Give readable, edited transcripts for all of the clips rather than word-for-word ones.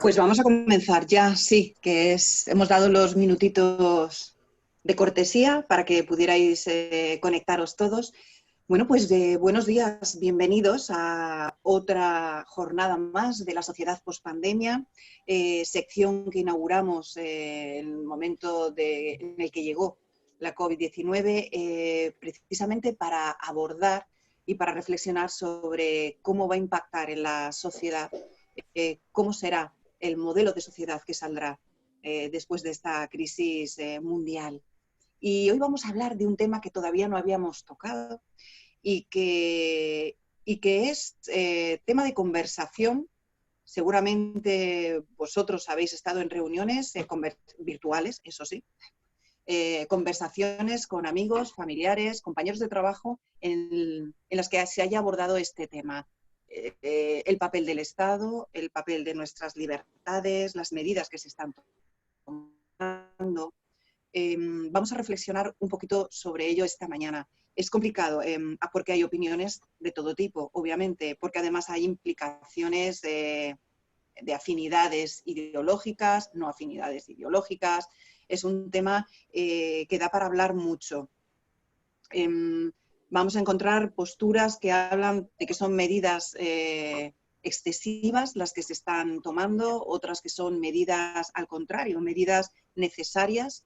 Pues vamos a comenzar ya, sí, hemos dado los minutitos de cortesía para que pudierais conectaros todos. Bueno, pues buenos días, bienvenidos a otra jornada más de la sociedad pospandemia, sección que inauguramos en el momento en el que llegó la COVID-19, precisamente para abordar y para reflexionar sobre cómo va a impactar en la sociedad, cómo será el modelo de sociedad que saldrá después de esta crisis mundial. Y hoy vamos a hablar de un tema que todavía no habíamos tocado y que es tema de conversación. Seguramente vosotros habéis estado en reuniones virtuales, eso sí, conversaciones con amigos, familiares, compañeros de trabajo en las que se haya abordado este tema. El papel del Estado, el papel de nuestras libertades, las medidas que se están tomando. Vamos a reflexionar un poquito sobre ello esta mañana. Es complicado porque hay opiniones de todo tipo, obviamente, porque además hay implicaciones de afinidades ideológicas, no afinidades ideológicas. Es un tema que da para hablar mucho. Vamos a encontrar posturas que hablan de que son medidas excesivas las que se están tomando, otras que son medidas al contrario, medidas necesarias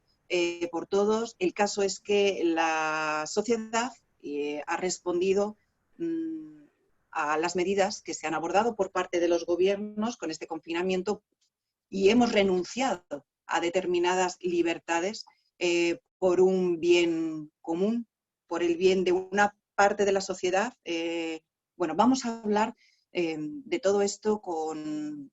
por todos. El caso es que la sociedad ha respondido a las medidas que se han abordado por parte de los gobiernos con este confinamiento y hemos renunciado a determinadas libertades por un bien común, por el bien de una parte de la sociedad. Bueno, vamos a hablar de todo esto con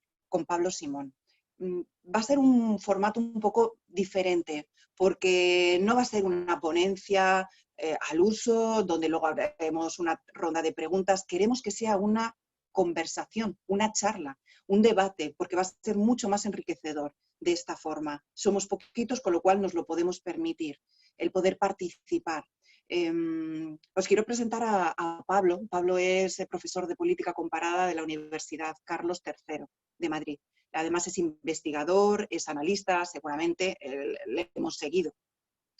Pablo Simón. Va a ser un formato un poco diferente, porque no va a ser una ponencia al uso, donde luego haremos una ronda de preguntas. Queremos que sea una conversación, una charla, un debate, porque va a ser mucho más enriquecedor de esta forma. Somos poquitos, con lo cual nos lo podemos permitir, el poder participar. Os quiero presentar a Pablo. Pablo es profesor de Política Comparada de la Universidad Carlos III de Madrid. Además es investigador, es analista, seguramente le hemos seguido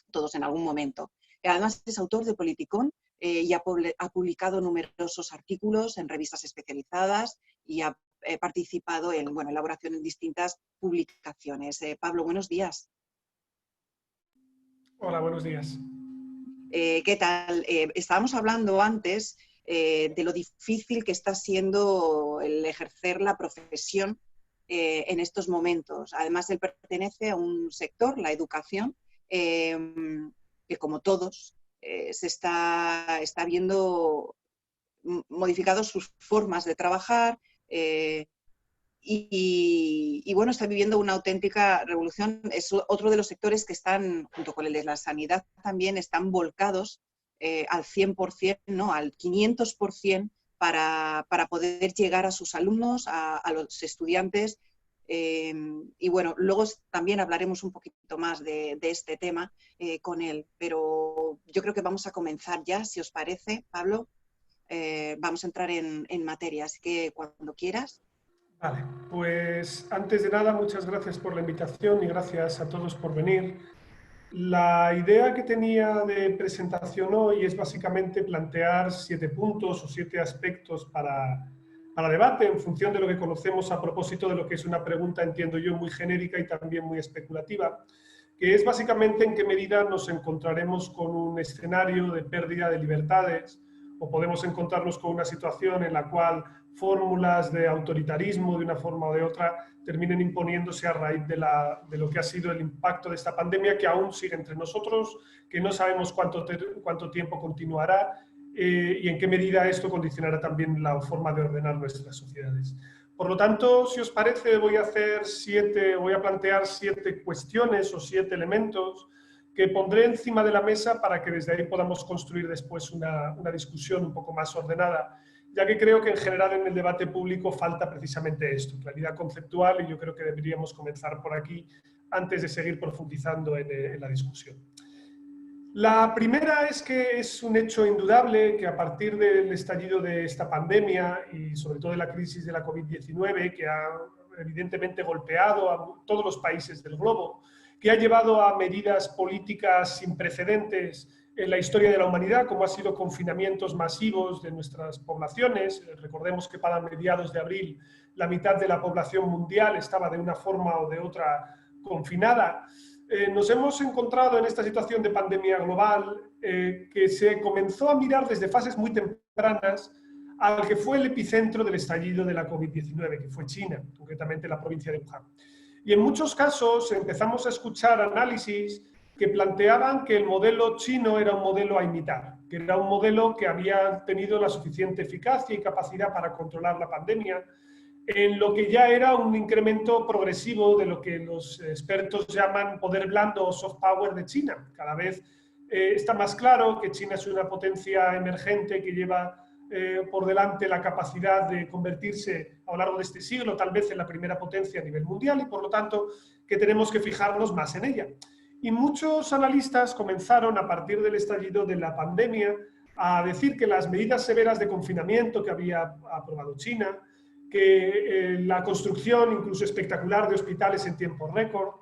todos en algún momento. Además es autor de Politicón y ha publicado numerosos artículos en revistas especializadas y ha participado en elaboración en distintas publicaciones. Pablo, buenos días. Hola, buenos días. ¿Qué tal? Estábamos hablando antes de lo difícil que está siendo el ejercer la profesión en estos momentos. Además, él pertenece a un sector, la educación, que como todos se está viendo modificados sus formas de trabajar y bueno, está viviendo una auténtica revolución. Es otro de los sectores que están, junto con el de la sanidad también, están volcados al 100%, ¿no? Al 500% para poder llegar a sus alumnos, a los estudiantes. Y bueno, luego también hablaremos un poquito más de este tema con él, pero yo creo que vamos a comenzar ya, si os parece, Pablo. Vamos a entrar en materia, así que cuando quieras. Vale, pues antes de nada, muchas gracias por la invitación y gracias a todos por venir. La idea que tenía de presentación hoy es básicamente plantear 7 puntos o 7 aspectos para debate en función de lo que conocemos a propósito de lo que es una pregunta, entiendo yo, muy genérica y también muy especulativa, que es básicamente en qué medida nos encontraremos con un escenario de pérdida de libertades o podemos encontrarnos con una situación en la cual fórmulas de autoritarismo de una forma o de otra terminen imponiéndose a raíz de lo que ha sido el impacto de esta pandemia que aún sigue entre nosotros, que no sabemos cuánto tiempo continuará y en qué medida esto condicionará también la forma de ordenar nuestras sociedades. Por lo tanto, si os parece, voy a plantear 7 cuestiones o 7 elementos que pondré encima de la mesa para que desde ahí podamos construir después una discusión un poco más ordenada, ya que creo que en general en el debate público falta precisamente esto, claridad conceptual, y yo creo que deberíamos comenzar por aquí antes de seguir profundizando en la discusión. La primera es que es un hecho indudable que a partir del estallido de esta pandemia y sobre todo de la crisis de la COVID-19, que ha evidentemente golpeado a todos los países del globo, que ha llevado a medidas políticas sin precedentes en la historia de la humanidad, como ha sido confinamientos masivos de nuestras poblaciones. Recordemos que para mediados de abril la mitad de la población mundial estaba de una forma o de otra confinada. Nos hemos encontrado en esta situación de pandemia global que se comenzó a mirar desde fases muy tempranas al que fue el epicentro del estallido de la COVID-19, que fue China, concretamente la provincia de Wuhan. Y en muchos casos empezamos a escuchar análisis que planteaban que el modelo chino era un modelo a imitar, que era un modelo que había tenido la suficiente eficacia y capacidad para controlar la pandemia, en lo que ya era un incremento progresivo de lo que los expertos llaman poder blando o soft power de China. Cada vez está más claro que China es una potencia emergente que lleva por delante la capacidad de convertirse a lo largo de este siglo tal vez en la primera potencia a nivel mundial y por lo tanto que tenemos que fijarnos más en ella. Y muchos analistas comenzaron a partir del estallido de la pandemia a decir que las medidas severas de confinamiento que había aprobado China, que la construcción incluso espectacular de hospitales en tiempo récord,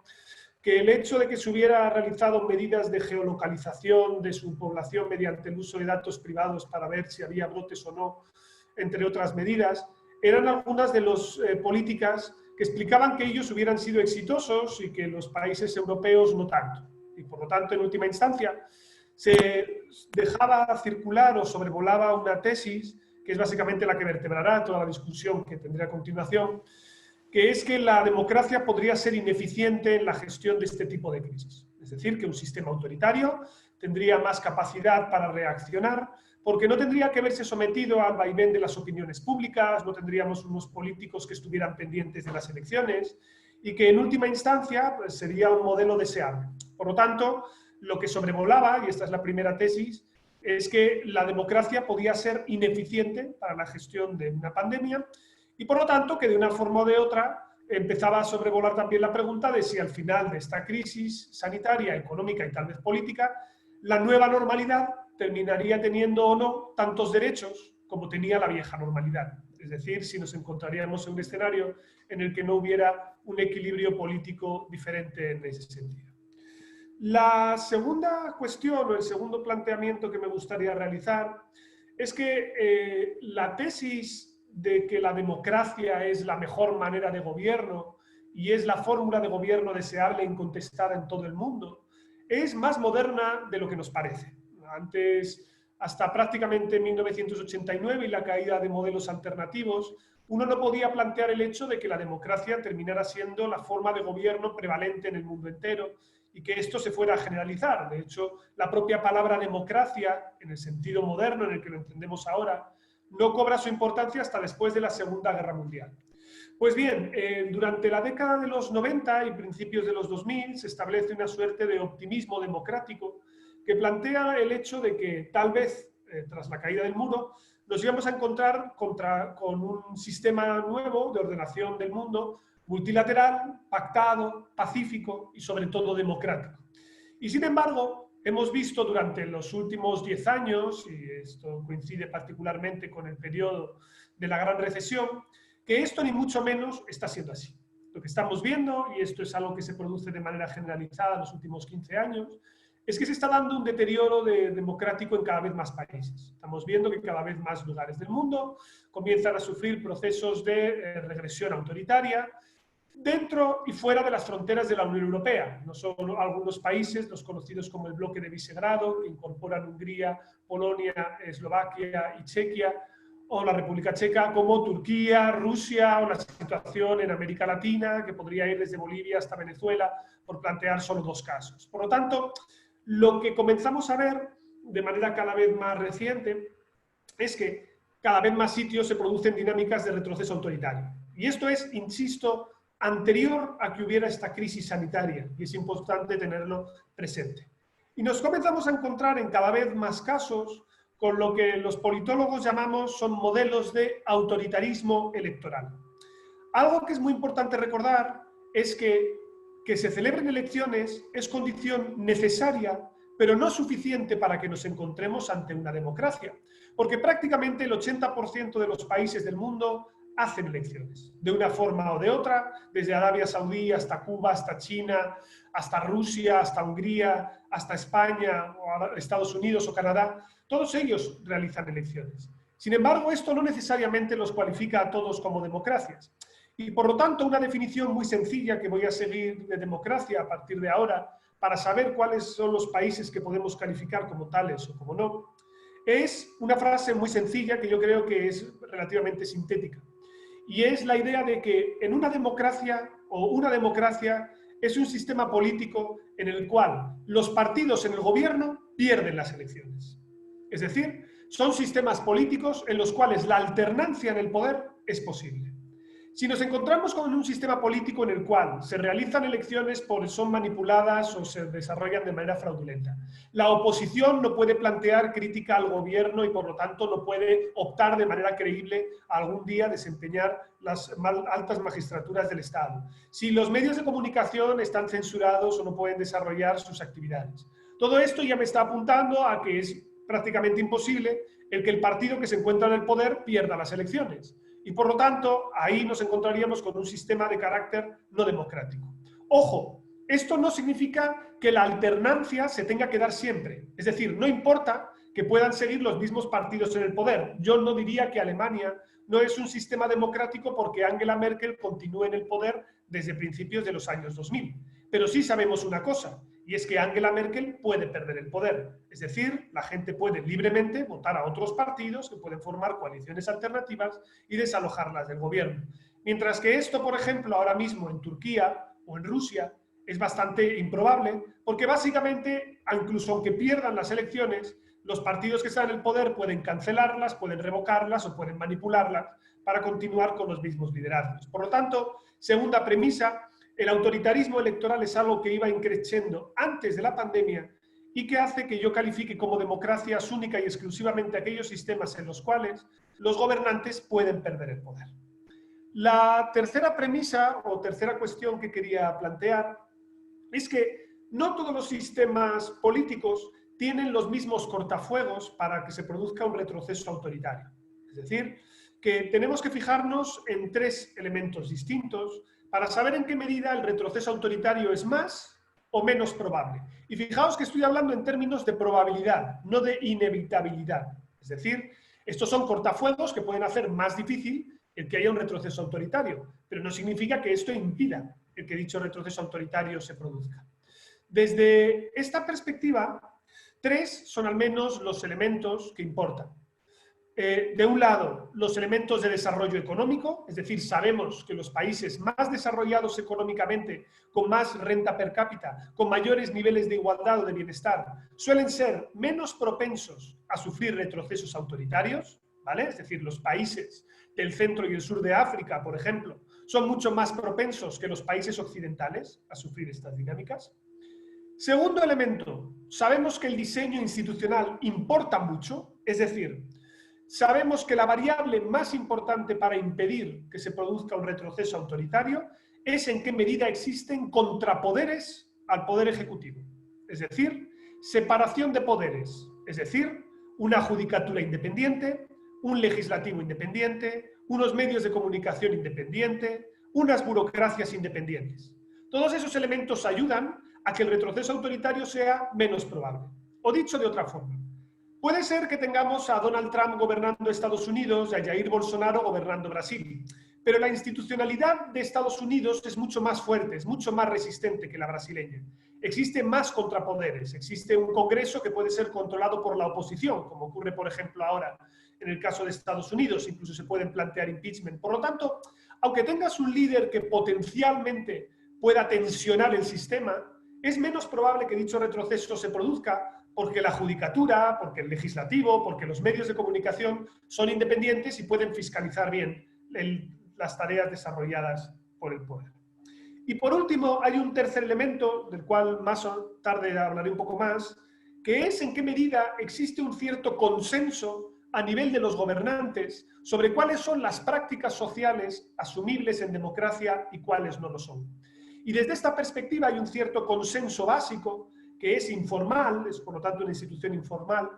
que el hecho de que se hubiera realizado medidas de geolocalización de su población mediante el uso de datos privados para ver si había brotes o no, entre otras medidas, eran algunas de las políticas que explicaban que ellos hubieran sido exitosos y que los países europeos no tanto. Y por lo tanto, en última instancia, se dejaba circular o sobrevolaba una tesis, que es básicamente la que vertebrará toda la discusión que tendré a continuación, que es que la democracia podría ser ineficiente en la gestión de este tipo de crisis. Es decir, que un sistema autoritario tendría más capacidad para reaccionar, porque no tendría que verse sometido al vaivén de las opiniones públicas, no tendríamos unos políticos que estuvieran pendientes de las elecciones y que en última instancia pues, sería un modelo deseable. Por lo tanto, lo que sobrevolaba, y esta es la primera tesis, es que la democracia podía ser ineficiente para la gestión de una pandemia y por lo tanto que de una forma o de otra empezaba a sobrevolar también la pregunta de si al final de esta crisis sanitaria, económica y tal vez política, la nueva normalidad terminaría teniendo o no tantos derechos como tenía la vieja normalidad. Es decir, si nos encontraríamos en un escenario en el que no hubiera un equilibrio político diferente en ese sentido. La segunda cuestión o el segundo planteamiento que me gustaría realizar es que la tesis de que la democracia es la mejor manera de gobierno y es la fórmula de gobierno deseable e incontestada en todo el mundo, es más moderna de lo que nos parece. Antes, hasta prácticamente 1989 y la caída de modelos alternativos, uno no podía plantear el hecho de que la democracia terminara siendo la forma de gobierno prevalente en el mundo entero y que esto se fuera a generalizar. De hecho, la propia palabra democracia, en el sentido moderno en el que lo entendemos ahora, no cobra su importancia hasta después de la Segunda Guerra Mundial. Pues bien, durante la década de los 90 y principios de los 2000 se establece una suerte de optimismo democrático que plantea el hecho de que tal vez, tras la caída del muro, nos íbamos a encontrar con un sistema nuevo de ordenación del mundo, multilateral, pactado, pacífico y sobre todo democrático. Y sin embargo, hemos visto durante los últimos 10 años, y esto coincide particularmente con el periodo de la Gran Recesión, que esto ni mucho menos está siendo así. Lo que estamos viendo, y esto es algo que se produce de manera generalizada en los últimos 15 años, es que se está dando un deterioro democrático en cada vez más países. Estamos viendo que cada vez más lugares del mundo comienzan a sufrir procesos de regresión autoritaria, dentro y fuera de las fronteras de la Unión Europea. No son algunos países, los conocidos como el bloque de Visegrado, que incorporan Hungría, Polonia, Eslovaquia y Chequia, o la República Checa, como Turquía, Rusia, o la situación en América Latina, que podría ir desde Bolivia hasta Venezuela, por plantear solo dos casos. Por lo tanto, lo que comenzamos a ver de manera cada vez más reciente es que cada vez más sitios se producen dinámicas de retroceso autoritario. Y esto es, insisto, anterior a que hubiera esta crisis sanitaria, y es importante tenerlo presente. Y nos comenzamos a encontrar en cada vez más casos con lo que los politólogos llamamos son modelos de autoritarismo electoral. Algo que es muy importante recordar es que se celebren elecciones es condición necesaria, pero no suficiente para que nos encontremos ante una democracia, porque prácticamente el 80% de los países del mundo hacen elecciones, de una forma o de otra, desde Arabia Saudí hasta Cuba, hasta China, hasta Rusia, hasta Hungría, hasta España, o Estados Unidos o Canadá, todos ellos realizan elecciones. Sin embargo, esto no necesariamente los cualifica a todos como democracias. Y por lo tanto, una definición muy sencilla que voy a seguir de democracia a partir de ahora, para saber cuáles son los países que podemos calificar como tales o como no, es una frase muy sencilla que yo creo que es relativamente sintética. Y es la idea de que en una democracia es un sistema político en el cual los partidos en el gobierno pierden las elecciones. Es decir, son sistemas políticos en los cuales la alternancia en el poder es posible. Si nos encontramos con un sistema político en el cual se realizan elecciones son manipuladas o se desarrollan de manera fraudulenta, la oposición no puede plantear crítica al gobierno y por lo tanto no puede optar de manera creíble a algún día desempeñar las altas magistraturas del Estado. Si los medios de comunicación están censurados o no pueden desarrollar sus actividades. Todo esto ya me está apuntando a que es prácticamente imposible el que el partido que se encuentra en el poder pierda las elecciones. Y por lo tanto, ahí nos encontraríamos con un sistema de carácter no democrático. Ojo, esto no significa que la alternancia se tenga que dar siempre. Es decir, no importa que puedan seguir los mismos partidos en el poder. Yo no diría que Alemania no es un sistema democrático porque Angela Merkel continúe en el poder desde principios de los años 2000. Pero sí sabemos una cosa, y es que Angela Merkel puede perder el poder. Es decir, la gente puede libremente votar a otros partidos que pueden formar coaliciones alternativas y desalojarlas del gobierno. Mientras que esto, por ejemplo, ahora mismo en Turquía o en Rusia es bastante improbable, porque básicamente, incluso aunque pierdan las elecciones, los partidos que están en el poder pueden cancelarlas, pueden revocarlas o pueden manipularlas para continuar con los mismos liderazgos. Por lo tanto, segunda premisa, el autoritarismo electoral es algo que iba increciendo antes de la pandemia y que hace que yo califique como democracias única y exclusivamente aquellos sistemas en los cuales los gobernantes pueden perder el poder. La tercera premisa o tercera cuestión que quería plantear es que no todos los sistemas políticos tienen los mismos cortafuegos para que se produzca un retroceso autoritario. Es decir, que tenemos que fijarnos en tres elementos distintos para saber en qué medida el retroceso autoritario es más o menos probable. Y fijaos que estoy hablando en términos de probabilidad, no de inevitabilidad. Es decir, estos son cortafuegos que pueden hacer más difícil el que haya un retroceso autoritario, pero no significa que esto impida el que dicho retroceso autoritario se produzca. Desde esta perspectiva, tres son al menos los elementos que importan. De un lado, los elementos de desarrollo económico, es decir, sabemos que los países más desarrollados económicamente, con más renta per cápita, con mayores niveles de igualdad o de bienestar, suelen ser menos propensos a sufrir retrocesos autoritarios, ¿vale? Es decir, los países del centro y el sur de África, por ejemplo, son mucho más propensos que los países occidentales a sufrir estas dinámicas. Segundo elemento, sabemos que el diseño institucional importa mucho, es decir, sabemos que la variable más importante para impedir que se produzca un retroceso autoritario es en qué medida existen contrapoderes al poder ejecutivo. Es decir, separación de poderes, es decir, una judicatura independiente, un legislativo independiente, unos medios de comunicación independientes, unas burocracias independientes. Todos esos elementos ayudan a que el retroceso autoritario sea menos probable. O dicho de otra forma, puede ser que tengamos a Donald Trump gobernando Estados Unidos y a Jair Bolsonaro gobernando Brasil, pero la institucionalidad de Estados Unidos es mucho más fuerte, es mucho más resistente que la brasileña. Existen más contrapoderes, existe un Congreso que puede ser controlado por la oposición, como ocurre, por ejemplo, ahora en el caso de Estados Unidos, incluso se pueden plantear impeachment. Por lo tanto, aunque tengas un líder que potencialmente pueda tensionar el sistema, es menos probable que dicho retroceso se produzca porque la judicatura, porque el legislativo, porque los medios de comunicación son independientes y pueden fiscalizar bien las tareas desarrolladas por el poder. Y por último, hay un tercer elemento, del cual más tarde hablaré un poco más, que es en qué medida existe un cierto consenso a nivel de los gobernantes sobre cuáles son las prácticas sociales asumibles en democracia y cuáles no lo son. Y desde esta perspectiva hay un cierto consenso básico que es informal, es por lo tanto una institución informal,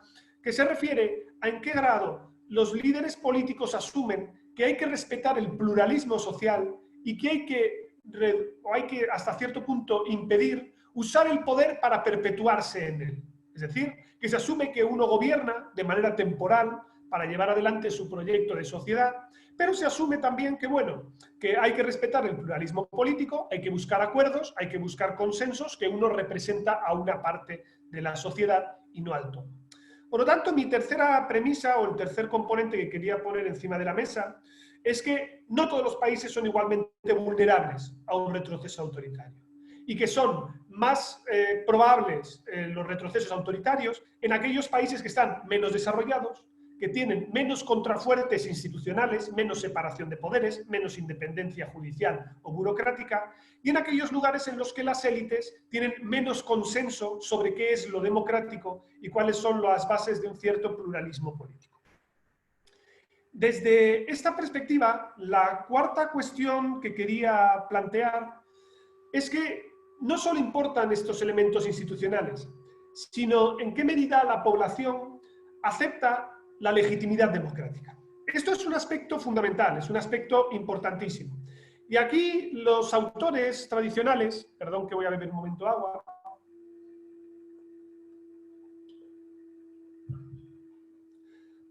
que se refiere a en qué grado los líderes políticos asumen que hay que respetar el pluralismo social y que hay que, hasta cierto punto, impedir usar el poder para perpetuarse en él. Es decir, que se asume que uno gobierna de manera temporal para llevar adelante su proyecto de sociedad, pero se asume también que, bueno, que hay que respetar el pluralismo político, hay que buscar acuerdos, hay que buscar consensos, que uno representa a una parte de la sociedad y no al todo. Por lo tanto, mi tercera premisa o el tercer componente que quería poner encima de la mesa es que no todos los países son igualmente vulnerables a un retroceso autoritario y que son más probables los retrocesos autoritarios en aquellos países que están menos desarrollados, que tienen menos contrafuertes institucionales, menos separación de poderes, menos independencia judicial o burocrática, y en aquellos lugares en los que las élites tienen menos consenso sobre qué es lo democrático y cuáles son las bases de un cierto pluralismo político. Desde esta perspectiva, la cuarta cuestión que quería plantear es que no solo importan estos elementos institucionales, sino en qué medida la población acepta la legitimidad democrática. Esto es un aspecto fundamental, es un aspecto importantísimo. Y aquí los autores tradicionales, perdón que voy a beber un momento de agua.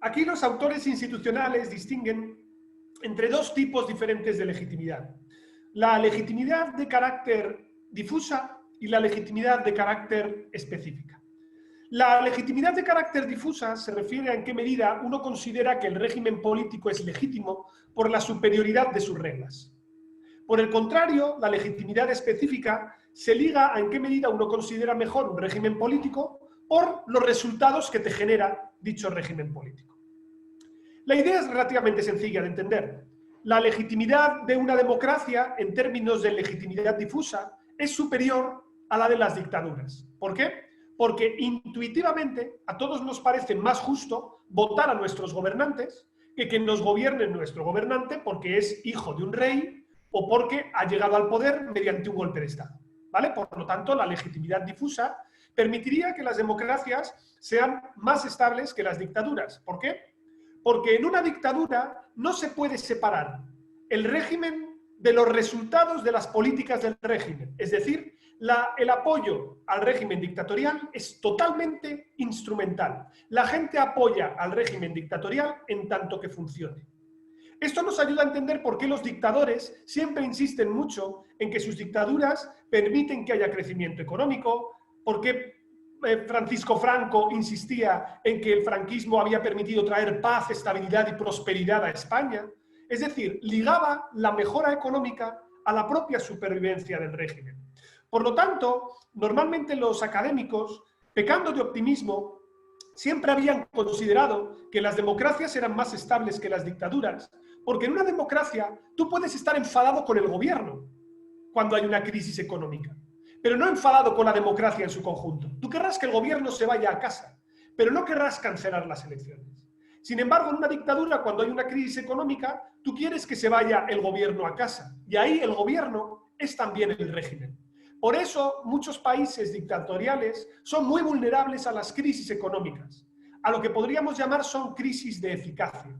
Aquí los autores institucionales distinguen entre dos tipos diferentes de legitimidad. La legitimidad de carácter difusa y la legitimidad de carácter específica. La legitimidad de carácter difusa se refiere a en qué medida uno considera que el régimen político es legítimo por la superioridad de sus reglas. Por el contrario, la legitimidad específica se liga a en qué medida uno considera mejor un régimen político por los resultados que te genera dicho régimen político. La idea es relativamente sencilla de entender. La legitimidad de una democracia, en términos de legitimidad difusa, es superior a la de las dictaduras. ¿Por qué? Porque intuitivamente a todos nos parece más justo votar a nuestros gobernantes que nos gobierne nuestro gobernante porque es hijo de un rey o porque ha llegado al poder mediante un golpe de Estado, ¿vale? Por lo tanto, la legitimidad difusa permitiría que las democracias sean más estables que las dictaduras. ¿Por qué? Porque en una dictadura no se puede separar el régimen de los resultados de las políticas del régimen. Es decir, el apoyo al régimen dictatorial es totalmente instrumental. La gente apoya al régimen dictatorial en tanto que funcione. Esto nos ayuda a entender por qué los dictadores siempre insisten mucho en que sus dictaduras permiten que haya crecimiento económico, por qué Francisco Franco insistía en que el franquismo había permitido traer paz, estabilidad y prosperidad a España. Es decir, ligaba la mejora económica a la propia supervivencia del régimen. Por lo tanto, normalmente los académicos, pecando de optimismo, siempre habían considerado que las democracias eran más estables que las dictaduras, porque en una democracia tú puedes estar enfadado con el gobierno cuando hay una crisis económica, pero no enfadado con la democracia en su conjunto. Tú querrás que el gobierno se vaya a casa, pero no querrás cancelar las elecciones. Sin embargo, en una dictadura, cuando hay una crisis económica, tú quieres que se vaya el gobierno a casa, y ahí el gobierno es también el régimen. Por eso, muchos países dictatoriales son muy vulnerables a las crisis económicas, a lo que podríamos llamar son crisis de eficacia.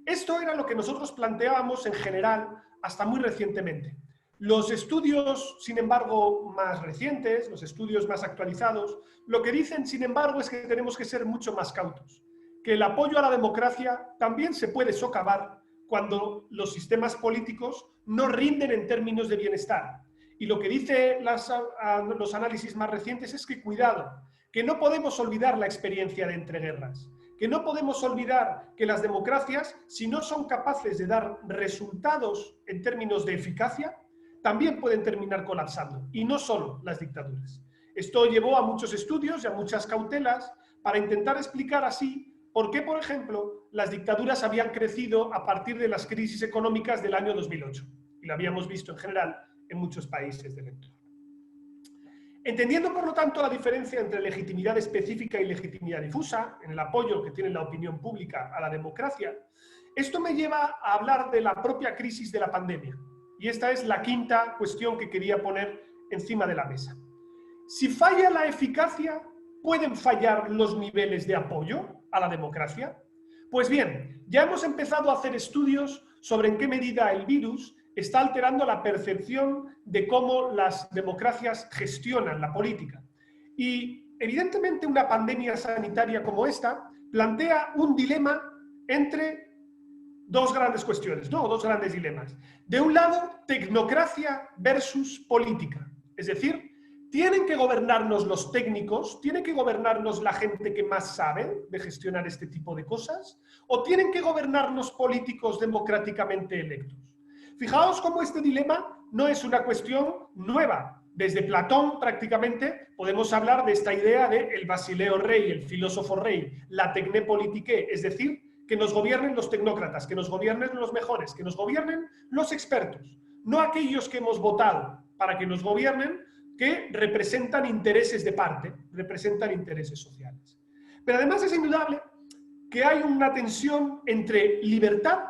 Esto era lo que nosotros planteábamos en general hasta muy recientemente. Los estudios, sin embargo, más recientes, los estudios más actualizados, lo que dicen, sin embargo, es que tenemos que ser mucho más cautos, que el apoyo a la democracia también se puede socavar cuando los sistemas políticos no rinden en términos de bienestar. Y lo que dicen los análisis más recientes es que cuidado, que no podemos olvidar la experiencia de entreguerras, que no podemos olvidar que las democracias, si no son capaces de dar resultados en términos de eficacia, también pueden terminar colapsando, y no solo las dictaduras. Esto llevó a muchos estudios y a muchas cautelas para intentar explicar así por qué, por ejemplo, las dictaduras habían crecido a partir de las crisis económicas del año 2008, y lo habíamos visto en general en muchos países del entorno. Entendiendo, por lo tanto, la diferencia entre legitimidad específica y legitimidad difusa, en el apoyo que tiene la opinión pública a la democracia, esto me lleva a hablar de la propia crisis de la pandemia. Y esta es la quinta cuestión que quería poner encima de la mesa. Si falla la eficacia, ¿pueden fallar los niveles de apoyo a la democracia? Pues bien, ya hemos empezado a hacer estudios sobre en qué medida el virus está alterando la percepción de cómo las democracias gestionan la política. Y evidentemente una pandemia sanitaria como esta plantea un dilema entre dos grandes cuestiones, ¿no? Dos grandes dilemas. De un lado, tecnocracia versus política. Es decir, ¿tienen que gobernarnos los técnicos? ¿Tiene que gobernarnos la gente que más sabe de gestionar este tipo de cosas? ¿O tienen que gobernarnos políticos democráticamente electos? Fijaos cómo este dilema no es una cuestión nueva. Desde Platón prácticamente podemos hablar de esta idea de el basileo rei, el filósofo rey, la tecné politiqué, es decir, que nos gobiernen los tecnócratas, que nos gobiernen los mejores, que nos gobiernen los expertos, no aquellos que hemos votado para que nos gobiernen, que representan intereses de parte, representan intereses sociales. Pero además es indudable que hay una tensión entre libertad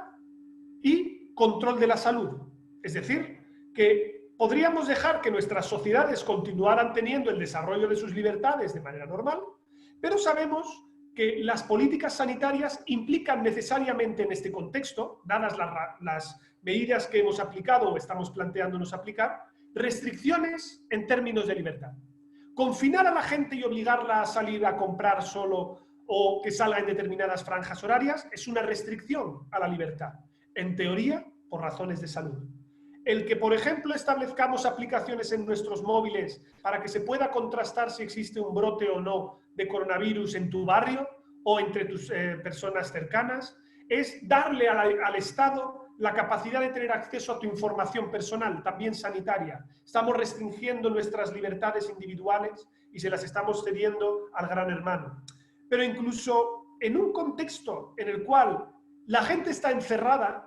y control de la salud. Es decir, que podríamos dejar que nuestras sociedades continuaran teniendo el desarrollo de sus libertades de manera normal, pero sabemos que las políticas sanitarias implican necesariamente en este contexto, dadas las medidas que hemos aplicado o estamos planteándonos aplicar, restricciones en términos de libertad. Confinar a la gente y obligarla a salir a comprar solo o que salga en determinadas franjas horarias es una restricción a la libertad, en teoría, por razones de salud. El que, por ejemplo, establezcamos aplicaciones en nuestros móviles para que se pueda contrastar si existe un brote o no de coronavirus en tu barrio o entre tus personas cercanas, es darle al Estado la capacidad de tener acceso a tu información personal, también sanitaria. Estamos restringiendo nuestras libertades individuales y se las estamos cediendo al gran hermano. Pero incluso en un contexto en el cual la gente está encerrada,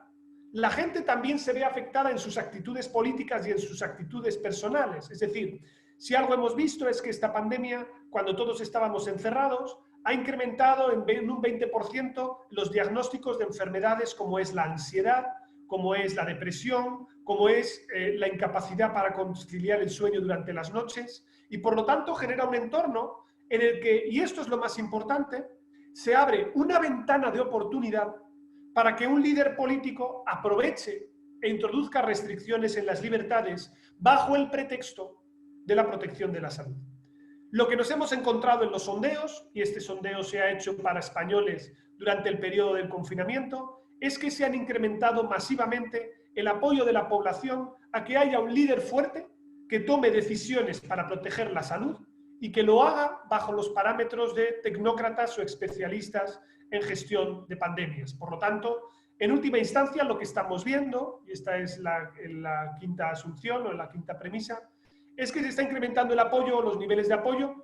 la gente también se ve afectada en sus actitudes políticas y en sus actitudes personales. Es decir, si algo hemos visto es que esta pandemia, cuando todos estábamos encerrados, ha incrementado en un 20% los diagnósticos de enfermedades como es la ansiedad, como es la depresión, como es la incapacidad para conciliar el sueño durante las noches, y por lo tanto genera un entorno en el que, y esto es lo más importante, se abre una ventana de oportunidad para que un líder político aproveche e introduzca restricciones en las libertades bajo el pretexto de la protección de la salud. Lo que nos hemos encontrado en los sondeos, y este sondeo se ha hecho para españoles durante el periodo del confinamiento, es que se han incrementado masivamente el apoyo de la población a que haya un líder fuerte que tome decisiones para proteger la salud y que lo haga bajo los parámetros de tecnócratas o especialistas en gestión de pandemias. Por lo tanto, en última instancia, lo que estamos viendo, y esta es la quinta asunción o la quinta premisa, es que se está incrementando el apoyo, los niveles de apoyo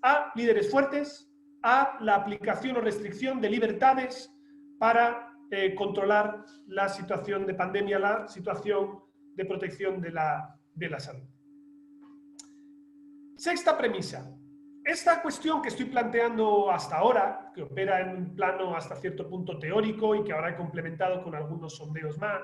a líderes fuertes, a la aplicación o restricción de libertades para controlar la situación de pandemia, la situación de protección de la salud. Sexta premisa. Esta cuestión que estoy planteando hasta ahora, que opera en un plano hasta cierto punto teórico y que ahora he complementado con algunos sondeos más,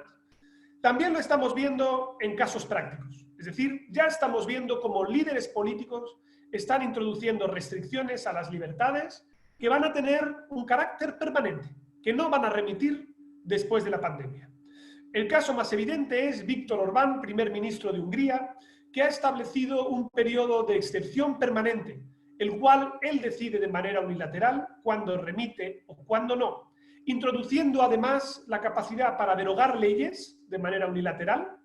también lo estamos viendo en casos prácticos. Es decir, ya estamos viendo cómo líderes políticos están introduciendo restricciones a las libertades que van a tener un carácter permanente, que no van a remitir después de la pandemia. El caso más evidente es Viktor Orbán, primer ministro de Hungría, que ha establecido un periodo de excepción permanente, el cual él decide de manera unilateral cuándo remite o cuándo no, introduciendo además la capacidad para derogar leyes de manera unilateral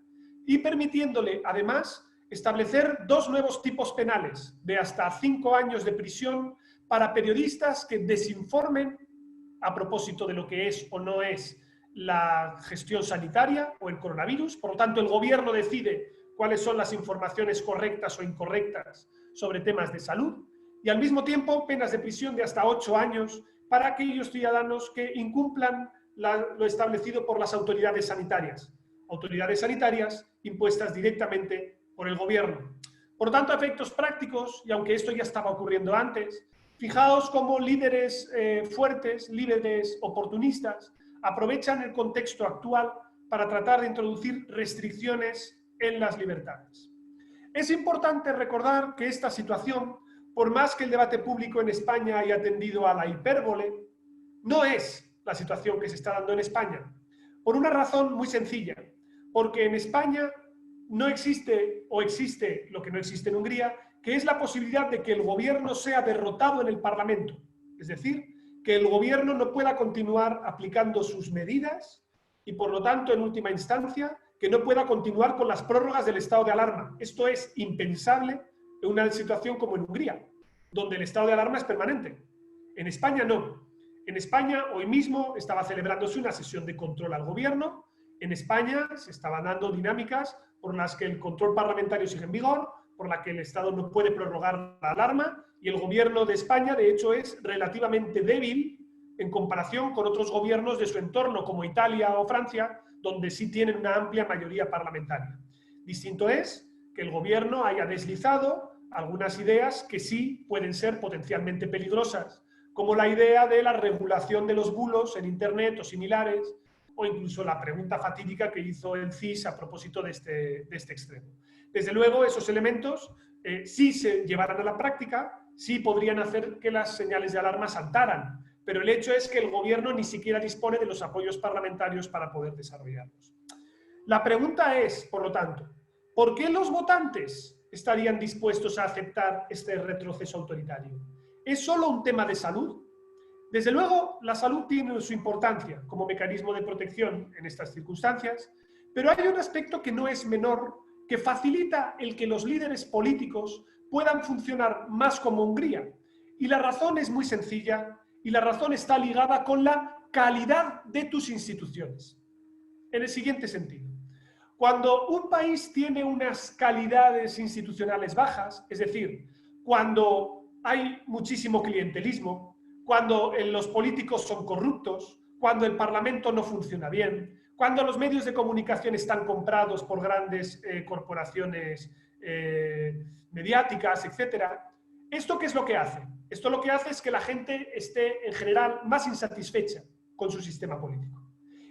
y permitiéndole además establecer dos nuevos tipos penales de hasta 5 años de prisión para periodistas que desinformen a propósito de lo que es o no es la gestión sanitaria o el coronavirus. Por lo tanto, el gobierno decide cuáles son las informaciones correctas o incorrectas sobre temas de salud y al mismo tiempo penas de prisión de hasta 8 años para aquellos ciudadanos que incumplan lo establecido por las autoridades sanitarias impuestas directamente por el gobierno. Por tanto, a efectos prácticos, y aunque esto ya estaba ocurriendo antes, fijaos cómo líderes fuertes, líderes oportunistas, aprovechan el contexto actual para tratar de introducir restricciones en las libertades. Es importante recordar que esta situación, por más que el debate público en España haya tendido a la hipérbole, no es la situación que se está dando en España? Por una razón muy sencilla, porque en España no existe, o existe lo que no existe en Hungría, que es la posibilidad de que el gobierno sea derrotado en el Parlamento. Es decir, que el gobierno no pueda continuar aplicando sus medidas y, por lo tanto, en última instancia, que no pueda continuar con las prórrogas del estado de alarma. Esto es impensable en una situación como en Hungría, donde el estado de alarma es permanente. En España no. En España hoy mismo estaba celebrándose una sesión de control al gobierno. En España se estaban dando dinámicas por las que el control parlamentario sigue en vigor, por la que el Estado no puede prorrogar la alarma, y el gobierno de España, de hecho, es relativamente débil en comparación con otros gobiernos de su entorno, como Italia o Francia, donde sí tienen una amplia mayoría parlamentaria. Distinto es que el gobierno haya deslizado algunas ideas que sí pueden ser potencialmente peligrosas, como la idea de la regulación de los bulos en Internet o similares, o incluso la pregunta fatídica que hizo el CIS a propósito de este extremo. Desde luego, esos elementos, si se llevaran a la práctica, sí podrían hacer que las señales de alarma saltaran, pero el hecho es que el gobierno ni siquiera dispone de los apoyos parlamentarios para poder desarrollarlos. La pregunta es, por lo tanto, ¿por qué los votantes estarían dispuestos a aceptar este retroceso autoritario? ¿Es solo un tema de salud? Desde luego, la salud tiene su importancia como mecanismo de protección en estas circunstancias, pero hay un aspecto que no es menor, que facilita el que los líderes políticos puedan funcionar más como Hungría. Y la razón es muy sencilla, y la razón está ligada con la calidad de tus instituciones. En el siguiente sentido. Cuando un país tiene unas calidades institucionales bajas, es decir, cuando hay muchísimo clientelismo, cuando los políticos son corruptos, cuando el Parlamento no funciona bien, cuando los medios de comunicación están comprados por grandes corporaciones mediáticas, etc., ¿esto qué es lo que hace? Esto lo que hace es que la gente esté, en general, más insatisfecha con su sistema político.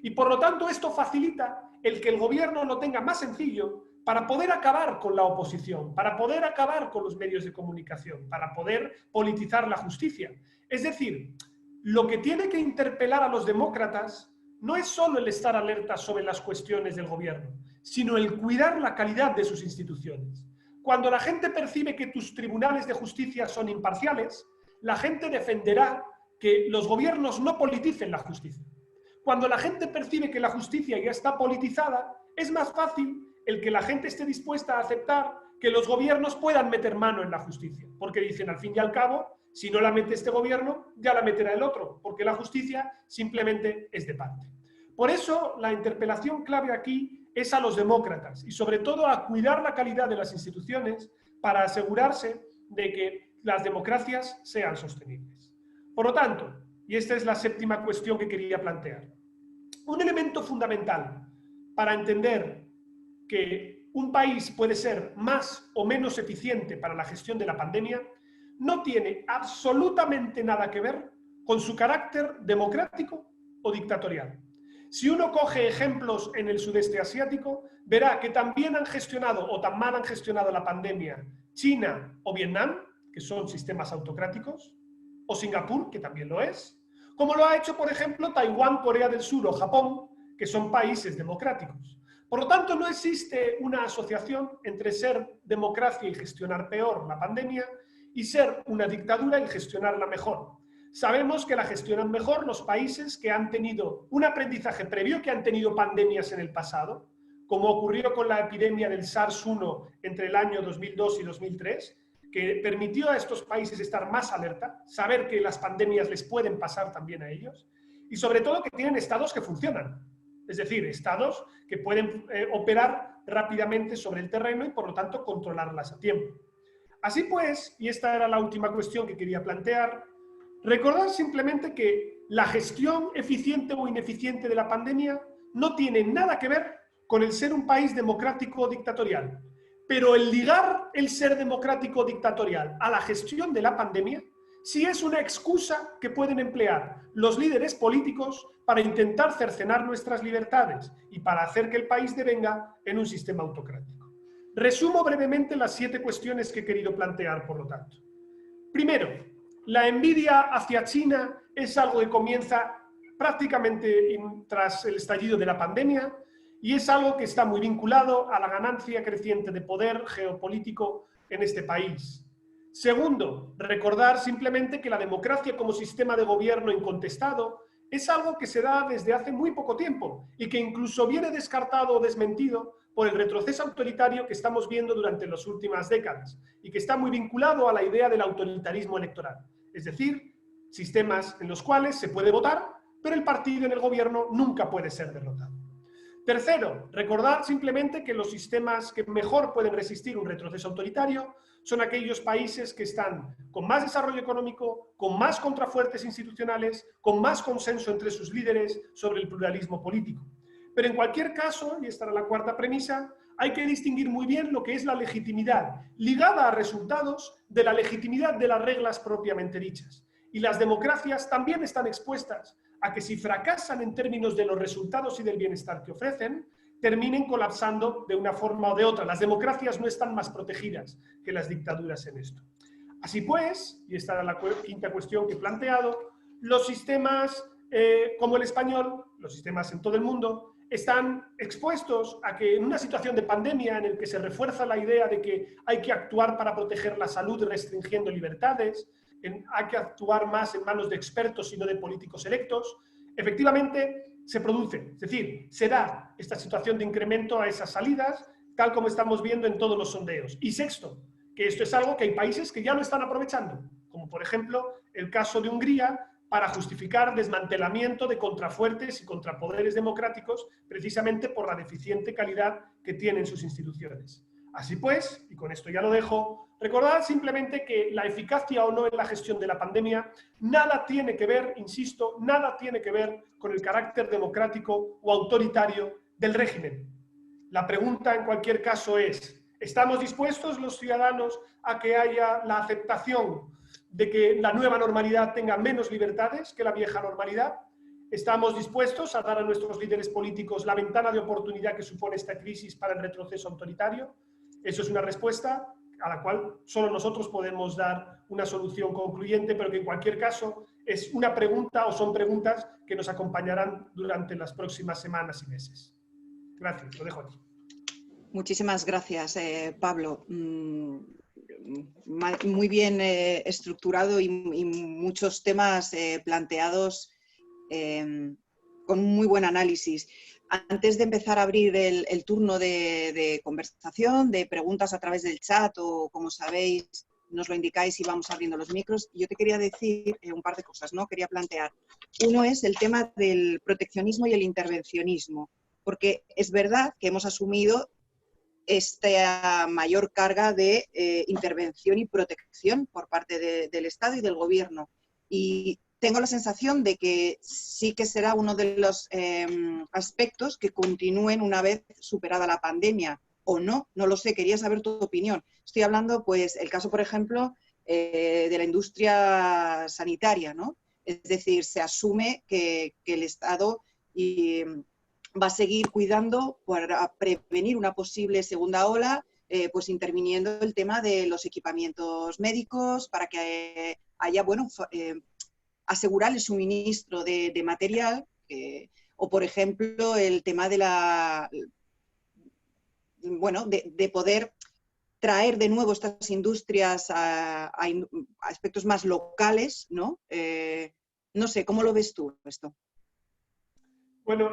Y por lo tanto esto facilita el que el gobierno lo tenga más sencillo para poder acabar con la oposición, para poder acabar con los medios de comunicación, para poder politizar la justicia. Es decir, lo que tiene que interpelar a los demócratas no es solo el estar alerta sobre las cuestiones del gobierno, sino el cuidar la calidad de sus instituciones. Cuando la gente percibe que tus tribunales de justicia son imparciales, la gente defenderá que los gobiernos no politicen la justicia. Cuando la gente percibe que la justicia ya está politizada, es más fácil el que la gente esté dispuesta a aceptar que los gobiernos puedan meter mano en la justicia, porque dicen, al fin y al cabo, si no la mete este gobierno, ya la meterá el otro, porque la justicia simplemente es de parte. Por eso, la interpelación clave aquí es a los demócratas y sobre todo a cuidar la calidad de las instituciones para asegurarse de que las democracias sean sostenibles. Por lo tanto, y esta es la séptima cuestión que quería plantear, un elemento fundamental para entender que un país puede ser más o menos eficiente para la gestión de la pandemia no tiene absolutamente nada que ver con su carácter democrático o dictatorial. Si uno coge ejemplos en el sudeste asiático, verá que también han gestionado o tan mal han gestionado la pandemia China o Vietnam, que son sistemas autocráticos, o Singapur, que también lo es, como lo ha hecho, por ejemplo, Taiwán, Corea del Sur o Japón, que son países democráticos. Por lo tanto, no existe una asociación entre ser democracia y gestionar peor la pandemia y ser una dictadura y gestionarla mejor. Sabemos que la gestionan mejor los países que han tenido un aprendizaje previo, que han tenido pandemias en el pasado, como ocurrió con la epidemia del SARS-1 entre el año 2002 y 2003, que permitió a estos países estar más alerta, saber que las pandemias les pueden pasar también a ellos, y sobre todo que tienen estados que funcionan, es decir, estados que pueden operar rápidamente sobre el terreno y por lo tanto controlarlas a tiempo. Así pues, y esta era la última cuestión que quería plantear, recordar simplemente que la gestión eficiente o ineficiente de la pandemia no tiene nada que ver con el ser un país democrático o dictatorial. Pero el ligar el ser democrático o dictatorial a la gestión de la pandemia sí es una excusa que pueden emplear los líderes políticos para intentar cercenar nuestras libertades y para hacer que el país devenga en un sistema autocrático. Resumo brevemente las 7 cuestiones que he querido plantear, por lo tanto. Primero, la envidia hacia China es algo que comienza prácticamente tras el estallido de la pandemia, y es algo que está muy vinculado a la ganancia creciente de poder geopolítico en este país. Segundo, recordar simplemente que la democracia como sistema de gobierno incontestado es algo que se da desde hace muy poco tiempo y que incluso viene descartado o desmentido por el retroceso autoritario que estamos viendo durante las últimas décadas y que está muy vinculado a la idea del autoritarismo electoral, es decir, sistemas en los cuales se puede votar, pero el partido en el gobierno nunca puede ser derrotado. Tercero, recordar simplemente que los sistemas que mejor pueden resistir un retroceso autoritario son aquellos países que están con más desarrollo económico, con más contrafuertes institucionales, con más consenso entre sus líderes sobre el pluralismo político. Pero en cualquier caso, y esta era la cuarta premisa, hay que distinguir muy bien lo que es la legitimidad ligada a resultados de la legitimidad de las reglas propiamente dichas. Y las democracias también están expuestas a que si fracasan en términos de los resultados y del bienestar que ofrecen, terminen colapsando de una forma o de otra. Las democracias no están más protegidas que las dictaduras en esto. Así pues, y esta era la quinta cuestión que he planteado, los sistemas como el español, los sistemas en todo el mundo, están expuestos a que en una situación de pandemia en la que se refuerza la idea de que hay que actuar para proteger la salud restringiendo libertades, hay que actuar más en manos de expertos y no de políticos electos, efectivamente se produce, es decir, se da esta situación de incremento a esas salidas, tal como estamos viendo en todos los sondeos. Y sexto, que esto es algo que hay países que ya lo están aprovechando, como por ejemplo el caso de Hungría, para justificar desmantelamiento de contrafuertes y contrapoderes democráticos, precisamente por la deficiente calidad que tienen sus instituciones. Así pues, y con esto ya lo dejo, recordad simplemente que la eficacia o no en la gestión de la pandemia nada tiene que ver, insisto, nada tiene que ver con el carácter democrático o autoritario del régimen. La pregunta en cualquier caso es, ¿estamos dispuestos los ciudadanos a que haya la aceptación de que la nueva normalidad tenga menos libertades que la vieja normalidad? ¿Estamos dispuestos a dar a nuestros líderes políticos la ventana de oportunidad que supone esta crisis para el retroceso autoritario? Eso es una respuesta a la cual solo nosotros podemos dar una solución concluyente, pero que en cualquier caso es una pregunta o son preguntas que nos acompañarán durante las próximas semanas y meses. Gracias, lo dejo aquí. Muchísimas gracias, Pablo. Muy bien estructurado y muchos temas planteados con muy buen análisis. Antes de empezar a abrir el turno de conversación, de preguntas a través del chat o, como sabéis, nos lo indicáis y vamos abriendo los micros, yo te quería decir un par de cosas, ¿no? Quería plantear. Uno es el tema del proteccionismo y el intervencionismo, porque es verdad que hemos asumido esta mayor carga de intervención y protección por parte del Estado y del Gobierno. Y tengo la sensación de que sí que será uno de los aspectos que continúen una vez superada la pandemia, o no, no lo sé, quería saber tu opinión. Estoy hablando, pues, el caso, por ejemplo, de la industria sanitaria, ¿no? Es decir, se asume que el Estado va a seguir cuidando para prevenir una posible segunda ola, pues interviniendo el tema de los equipamientos médicos para que haya, bueno, asegurar el suministro de material, o por ejemplo el tema de de poder traer de nuevo estas industrias a aspectos más locales, ¿no? No sé, ¿cómo lo ves tú esto? Bueno,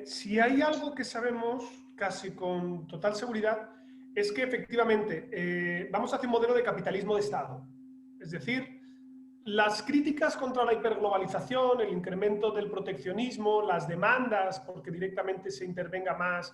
si hay algo que sabemos casi con total seguridad es que efectivamente vamos hacia un modelo de capitalismo de Estado. Es decir, las críticas contra la hiperglobalización, el incremento del proteccionismo, las demandas porque directamente se intervenga más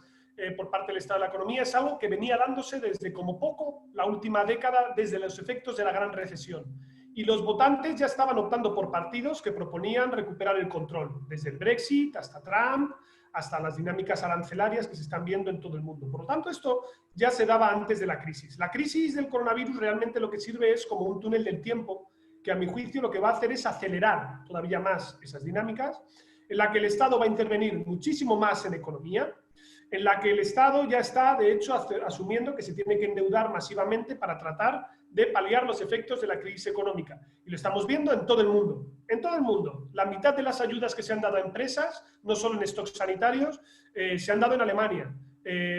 por parte del Estado de la economía, es algo que venía dándose desde como poco la última década, desde los efectos de la gran recesión. Y los votantes ya estaban optando por partidos que proponían recuperar el control, desde el Brexit hasta Trump, hasta las dinámicas arancelarias que se están viendo en todo el mundo. Por lo tanto, esto ya se daba antes de la crisis. La crisis del coronavirus realmente lo que sirve es como un túnel del tiempo, que a mi juicio lo que va a hacer es acelerar todavía más esas dinámicas, en la que el Estado va a intervenir muchísimo más en economía, en la que el Estado ya está, de hecho, asumiendo que se tiene que endeudar masivamente para tratar de paliar los efectos de la crisis económica. Y lo estamos viendo en todo el mundo. En todo el mundo. La mitad de las ayudas que se han dado a empresas, no solo en stocks sanitarios, se han dado en Alemania.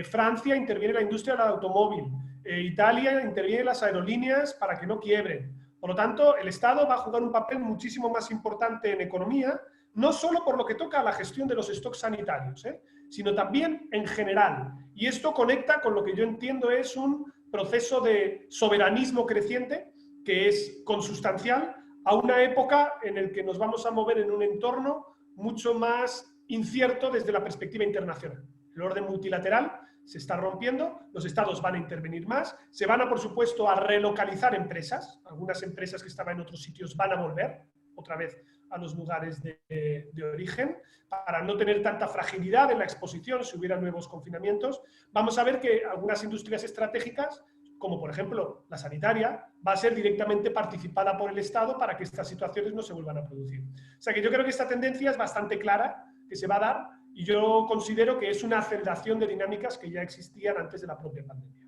Francia interviene en la industria del automóvil. Italia interviene en las aerolíneas para que no quiebren. Por lo tanto, el Estado va a jugar un papel muchísimo más importante en economía, no solo por lo que toca a la gestión de los stocks sanitarios, sino también en general. Y esto conecta con lo que yo entiendo es un proceso de soberanismo creciente que es consustancial a una época en la que nos vamos a mover en un entorno mucho más incierto desde la perspectiva internacional. El orden multilateral se está rompiendo, los estados van a intervenir más, se van a, por supuesto, a relocalizar empresas, algunas empresas que estaban en otros sitios van a volver otra vez a los lugares de origen, para no tener tanta fragilidad en la exposición si hubiera nuevos confinamientos. Vamos a ver que algunas industrias estratégicas, como por ejemplo la sanitaria, va a ser directamente participada por el Estado para que estas situaciones no se vuelvan a producir. O sea que yo creo que esta tendencia es bastante clara, que se va a dar, y yo considero que es una aceleración de dinámicas que ya existían antes de la propia pandemia.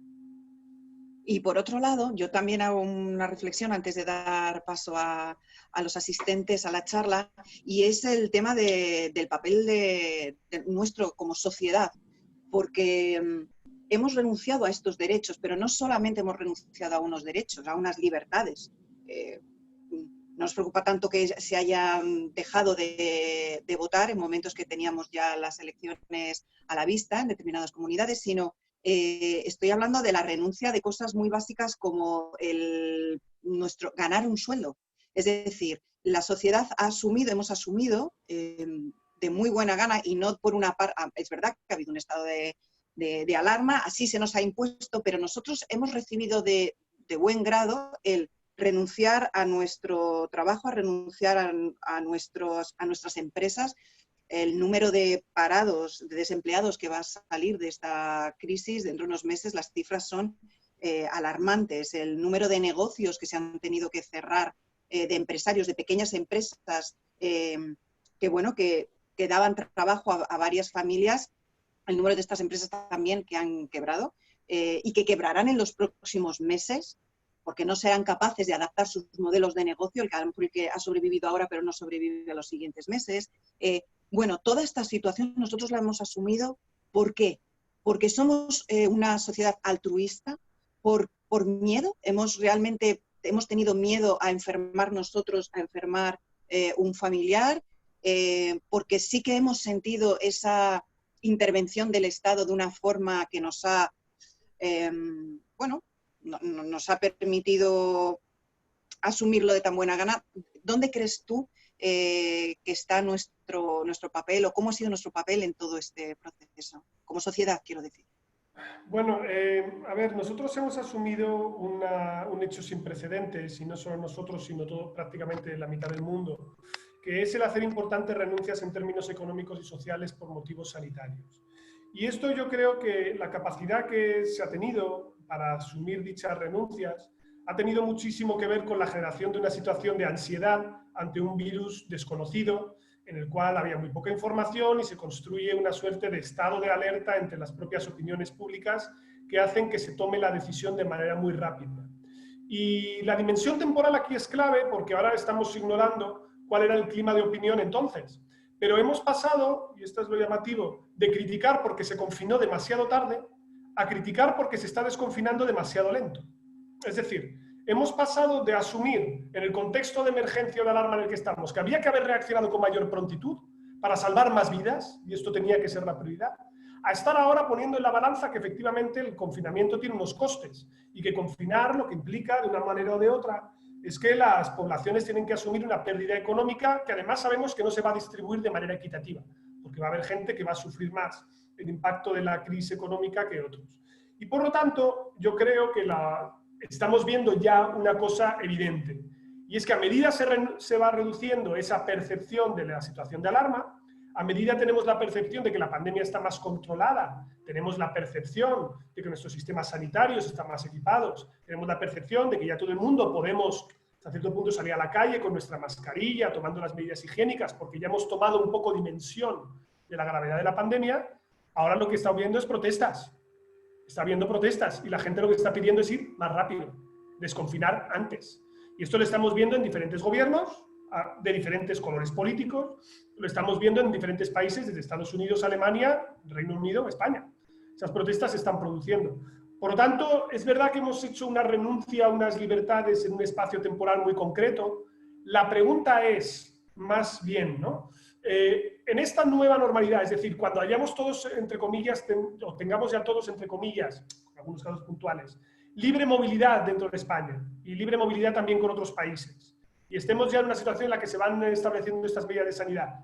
Y por otro lado, yo también hago una reflexión antes de dar paso a los asistentes a la charla, y es el tema del papel de nuestro como sociedad, porque hemos renunciado a estos derechos, pero no solamente hemos renunciado a unos derechos, a unas libertades. No nos preocupa tanto que se hayan dejado de votar en momentos que teníamos ya las elecciones a la vista en determinadas comunidades, sino estoy hablando de la renuncia de cosas muy básicas como ganar un sueldo. Es decir, la sociedad hemos asumido de muy buena gana, y no por una parte, es verdad que ha habido un estado de alarma, así se nos ha impuesto, pero nosotros hemos recibido de buen grado el renunciar a nuestro trabajo, a renunciar a nuestras empresas. El número de parados, de desempleados que va a salir de esta crisis dentro de unos meses, las cifras son alarmantes. El número de negocios que se han tenido que cerrar, de empresarios, de pequeñas empresas que daban trabajo a varias familias, el número de estas empresas también que han quebrado y que quebrarán en los próximos meses, porque no serán capaces de adaptar sus modelos de negocio, el que ha sobrevivido ahora pero no sobrevive a los siguientes meses. Bueno, toda esta situación nosotros la hemos asumido. ¿Por qué? Porque somos una sociedad altruista, por miedo. Hemos tenido miedo a enfermar nosotros, a enfermar un familiar, porque sí que hemos sentido esa intervención del Estado de una forma que nos ha, nos ha permitido asumirlo de tan buena gana. ¿Dónde crees tú que está nuestro papel, o cómo ha sido nuestro papel en todo este proceso? Como sociedad, quiero decir. Bueno, a ver, nosotros hemos asumido un hecho sin precedentes, y no solo nosotros, sino prácticamente la mitad del mundo, que es el hacer importantes renuncias en términos económicos y sociales por motivos sanitarios. Y esto yo creo que la capacidad que se ha tenido para asumir dichas renuncias ha tenido muchísimo que ver con la generación de una situación de ansiedad ante un virus desconocido, en el cual había muy poca información y se construye una suerte de estado de alerta entre las propias opiniones públicas que hacen que se tome la decisión de manera muy rápida. Y la dimensión temporal aquí es clave, porque ahora estamos ignorando cuál era el clima de opinión entonces. Pero hemos pasado, y esto es lo llamativo, de criticar porque se confinó demasiado tarde a criticar porque se está desconfinando demasiado lento. Es decir, hemos pasado de asumir en el contexto de emergencia o de alarma en el que estamos que había que haber reaccionado con mayor prontitud para salvar más vidas, y esto tenía que ser la prioridad, a estar ahora poniendo en la balanza que efectivamente el confinamiento tiene unos costes, y que confinar lo que implica de una manera o de otra es que las poblaciones tienen que asumir una pérdida económica que además sabemos que no se va a distribuir de manera equitativa, porque va a haber gente que va a sufrir más el impacto de la crisis económica que otros. Y por lo tanto, yo creo que estamos viendo ya una cosa evidente, y es que a medida se va reduciendo esa percepción de la situación de alarma, a medida tenemos la percepción de que la pandemia está más controlada, tenemos la percepción de que nuestros sistemas sanitarios están más equipados, tenemos la percepción de que ya todo el mundo podemos, hasta cierto punto, salir a la calle con nuestra mascarilla, tomando las medidas higiénicas, porque ya hemos tomado un poco dimensión de la gravedad de la pandemia. Ahora lo que está habiendo es protestas. Está habiendo protestas y la gente lo que está pidiendo es ir más rápido. desconfinar antes. Y esto lo estamos viendo en diferentes gobiernos, de diferentes colores políticos, lo estamos viendo en diferentes países, desde Estados Unidos, Alemania, Reino Unido, España. Esas protestas se están produciendo. Por lo tanto, es verdad que hemos hecho una renuncia a unas libertades en un espacio temporal muy concreto. La pregunta es, más bien, ¿no? En esta nueva normalidad, es decir, cuando hayamos todos, entre comillas, o tengamos ya todos, entre comillas, en algunos casos puntuales, libre movilidad dentro de España y libre movilidad también con otros países, y estemos ya en una situación en la que se van estableciendo estas medidas de sanidad,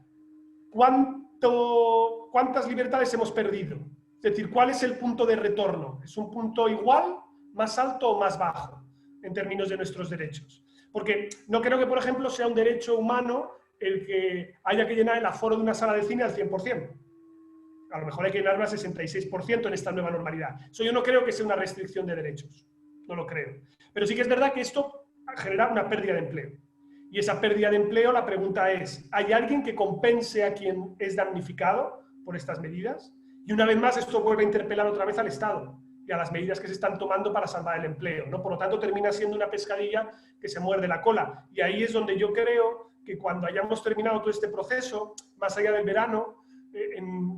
¿cuántas libertades hemos perdido? Es decir, ¿cuál es el punto de retorno? ¿Es un punto igual, más alto o más bajo en términos de nuestros derechos? Porque no creo que, por ejemplo, sea un derecho humano el que haya que llenar el aforo de una sala de cine al 100%. A lo mejor hay que llenarlo al 66% en esta nueva normalidad. Eso yo no creo que sea una restricción de derechos. No lo creo. Pero sí que es verdad que esto genera una pérdida de empleo. Y esa pérdida de empleo, la pregunta es, ¿hay alguien que compense a quien es damnificado por estas medidas? Y una vez más, esto vuelve a interpelar otra vez al Estado y a las medidas que se están tomando para salvar el empleo, ¿no? Por lo tanto, termina siendo una pescadilla que se muerde la cola. Y ahí es donde yo creo que cuando hayamos terminado todo este proceso, más allá del verano,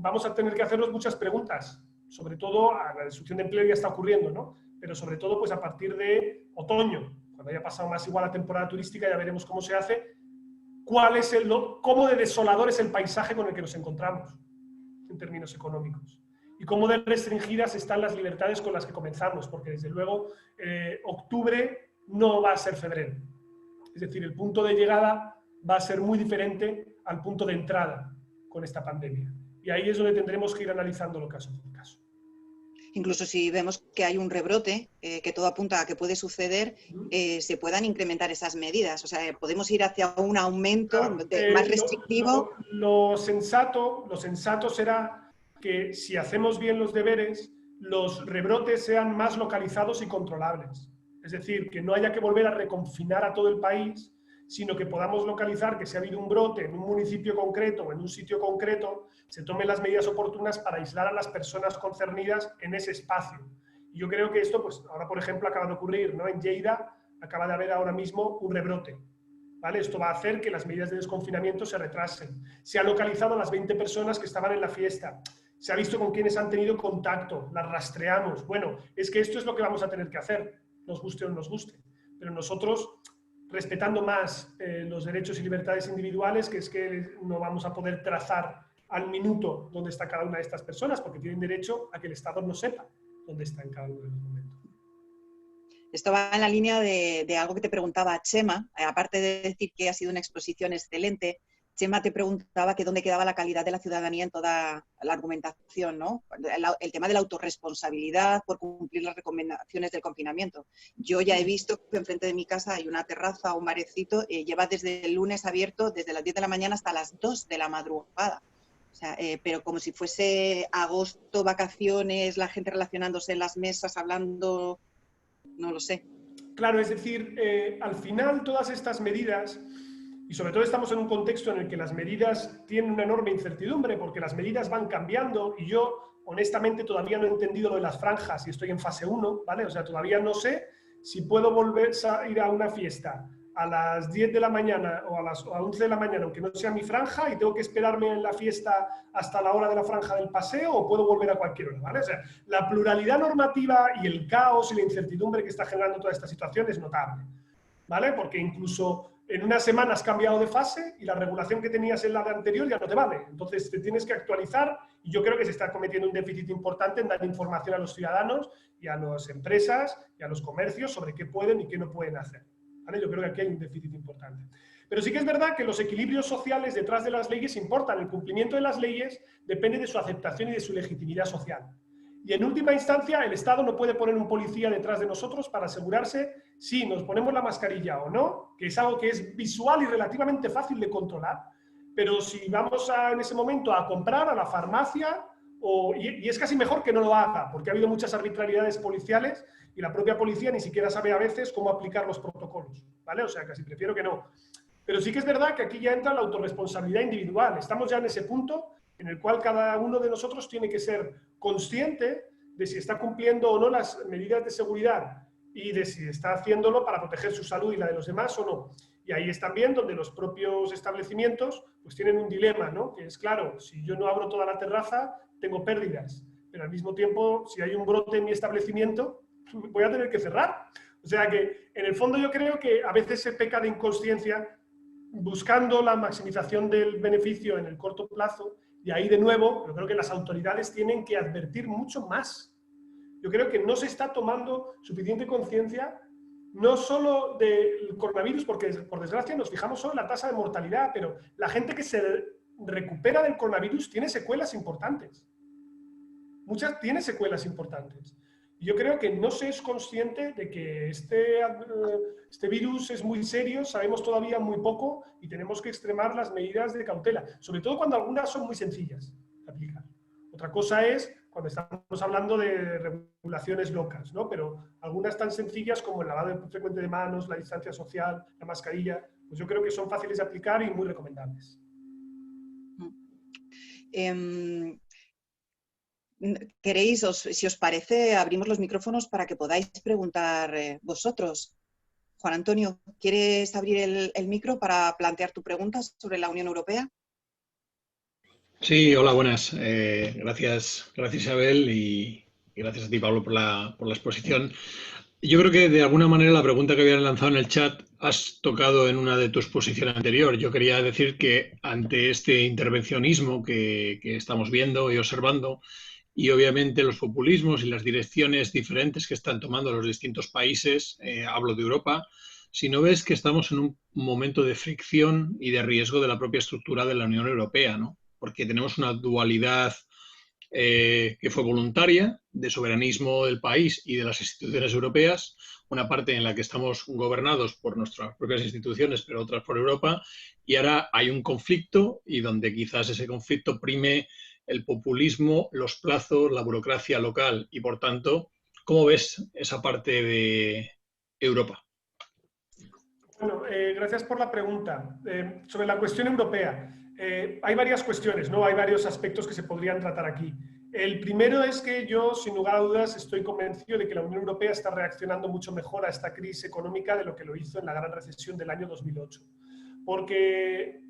vamos a tener que hacernos muchas preguntas. Sobre todo, la destrucción de empleo ya está ocurriendo, ¿no? Pero sobre todo, pues a partir de otoño, cuando haya pasado más igual la temporada turística, ya veremos cómo se hace, cómo de desolador es el paisaje con el que nos encontramos en términos económicos y cómo de restringidas están las libertades con las que comenzamos, porque desde luego octubre no va a ser febrero. Es decir, el punto de llegada va a ser muy diferente al punto de entrada con esta pandemia. Y ahí es donde tendremos que ir analizándolo caso por caso. Incluso si vemos que hay un rebrote, que todo apunta a que puede suceder, se puedan incrementar esas medidas. O sea, podemos ir hacia un aumento más restrictivo. Lo sensato será que si hacemos bien los deberes, los rebrotes sean más localizados y controlables. Es decir, que no haya que volver a reconfinar a todo el país, sino que podamos localizar que si ha habido un brote en un municipio concreto o en un sitio concreto, se tomen las medidas oportunas para aislar a las personas concernidas en ese espacio. Y yo creo que esto, pues ahora por ejemplo acaba de ocurrir, ¿no? En Lleida acaba de haber ahora mismo un rebrote, ¿vale? Esto va a hacer que las medidas de desconfinamiento se retrasen. Se ha localizado a las 20 personas que estaban en la fiesta. Se ha visto con quienes han tenido contacto, las rastreamos. Bueno, es que esto es lo que vamos a tener que hacer, nos guste o no nos guste. Pero nosotros, respetando más los derechos y libertades individuales, que es que no vamos a poder trazar al minuto dónde está cada una de estas personas, porque tienen derecho a que el Estado no sepa dónde está en cada uno de los momentos. Esto va en la línea de algo que te preguntaba Chema, aparte de decir que ha sido una exposición excelente. Chema te preguntaba que dónde quedaba la calidad de la ciudadanía en toda la argumentación, ¿no? El tema de la autorresponsabilidad por cumplir las recomendaciones del confinamiento. Yo ya he visto que enfrente de mi casa hay una terraza o un barecito, lleva desde el lunes abierto, desde las 10 de la mañana hasta las 2 de la madrugada. O sea, pero como si fuese agosto, vacaciones, la gente relacionándose en las mesas, hablando, no lo sé. Claro, es decir, al final todas estas medidas, y sobre todo estamos en un contexto en el que las medidas tienen una enorme incertidumbre, porque las medidas van cambiando y yo, honestamente, todavía no he entendido lo de las franjas y estoy en fase 1, ¿vale? O sea, todavía no sé si puedo volver a ir a una fiesta a las 10 de la mañana o a las 11 de la mañana, aunque no sea mi franja, y tengo que esperarme en la fiesta hasta la hora de la franja del paseo, o puedo volver a cualquier hora, ¿vale? O sea, la pluralidad normativa y el caos y la incertidumbre que está generando toda esta situación es notable, ¿vale? Porque incluso en una semana has cambiado de fase y la regulación que tenías en la anterior ya no te vale. Entonces te tienes que actualizar y yo creo que se está cometiendo un déficit importante en dar información a los ciudadanos y a las empresas y a los comercios sobre qué pueden y qué no pueden hacer. ¿Vale? Yo creo que aquí hay un déficit importante. Pero sí que es verdad que los equilibrios sociales detrás de las leyes importan. El cumplimiento de las leyes depende de su aceptación y de su legitimidad social. Y en última instancia, el Estado no puede poner un policía detrás de nosotros para asegurarse si nos ponemos la mascarilla o no, que es algo que es visual y relativamente fácil de controlar. Pero si vamos en ese momento a comprar a la farmacia, y es casi mejor que no lo haga, porque ha habido muchas arbitrariedades policiales y la propia policía ni siquiera sabe a veces cómo aplicar los protocolos, ¿vale? O sea, casi prefiero que no. Pero sí que es verdad que aquí ya entra la autorresponsabilidad individual. Estamos ya en ese punto en el cual cada uno de nosotros tiene que ser consciente de si está cumpliendo o no las medidas de seguridad y de si está haciéndolo para proteger su salud y la de los demás o no. Y ahí es también donde los propios establecimientos pues tienen un dilema, ¿no? Que es claro, si yo no abro toda la terraza, tengo pérdidas, pero al mismo tiempo, si hay un brote en mi establecimiento, voy a tener que cerrar. O sea que, en el fondo, yo creo que a veces se peca de inconsciencia buscando la maximización del beneficio en el corto plazo, y ahí de nuevo, yo creo que las autoridades tienen que advertir mucho más. Yo creo que no se está tomando suficiente conciencia, no solo del coronavirus, porque por desgracia nos fijamos solo en la tasa de mortalidad, pero la gente que se recupera del coronavirus tiene secuelas importantes. Muchas tienen secuelas importantes. Y yo creo que no se es consciente de que este virus es muy serio, sabemos todavía muy poco y tenemos que extremar las medidas de cautela, sobre todo cuando algunas son muy sencillas de aplicar. Otra cosa es cuando estamos hablando de regulaciones locas, ¿no? Pero algunas tan sencillas como el lavado frecuente de manos, la distancia social, la mascarilla, pues yo creo que son fáciles de aplicar y muy recomendables. ¿Queréis, si os parece, abrimos los micrófonos para que podáis preguntar vosotros? Juan Antonio, ¿quieres abrir el micro para plantear tu pregunta sobre la Unión Europea? Sí, hola, buenas. Gracias Isabel y gracias a ti, Pablo, por la exposición. Yo creo que de alguna manera la pregunta que habían lanzado en el chat has tocado en una de tus exposiciones anterior. Yo quería decir que ante este intervencionismo que estamos viendo y observando, y obviamente los populismos y las direcciones diferentes que están tomando los distintos países, hablo de Europa, si no ves que estamos en un momento de fricción y de riesgo de la propia estructura de la Unión Europea, ¿no? Porque tenemos una dualidad que fue voluntaria, de soberanismo del país y de las instituciones europeas, una parte en la que estamos gobernados por nuestras propias instituciones, pero otras por Europa, y ahora hay un conflicto y donde quizás ese conflicto prime el populismo, los plazos, la burocracia local y, por tanto, ¿cómo ves esa parte de Europa? Bueno, gracias por la pregunta. Sobre la cuestión europea, hay varias cuestiones, ¿no? Hay varios aspectos que se podrían tratar aquí. El primero es que yo, sin lugar a dudas, estoy convencido de que la Unión Europea está reaccionando mucho mejor a esta crisis económica de lo que lo hizo en la gran recesión del año 2008. Porque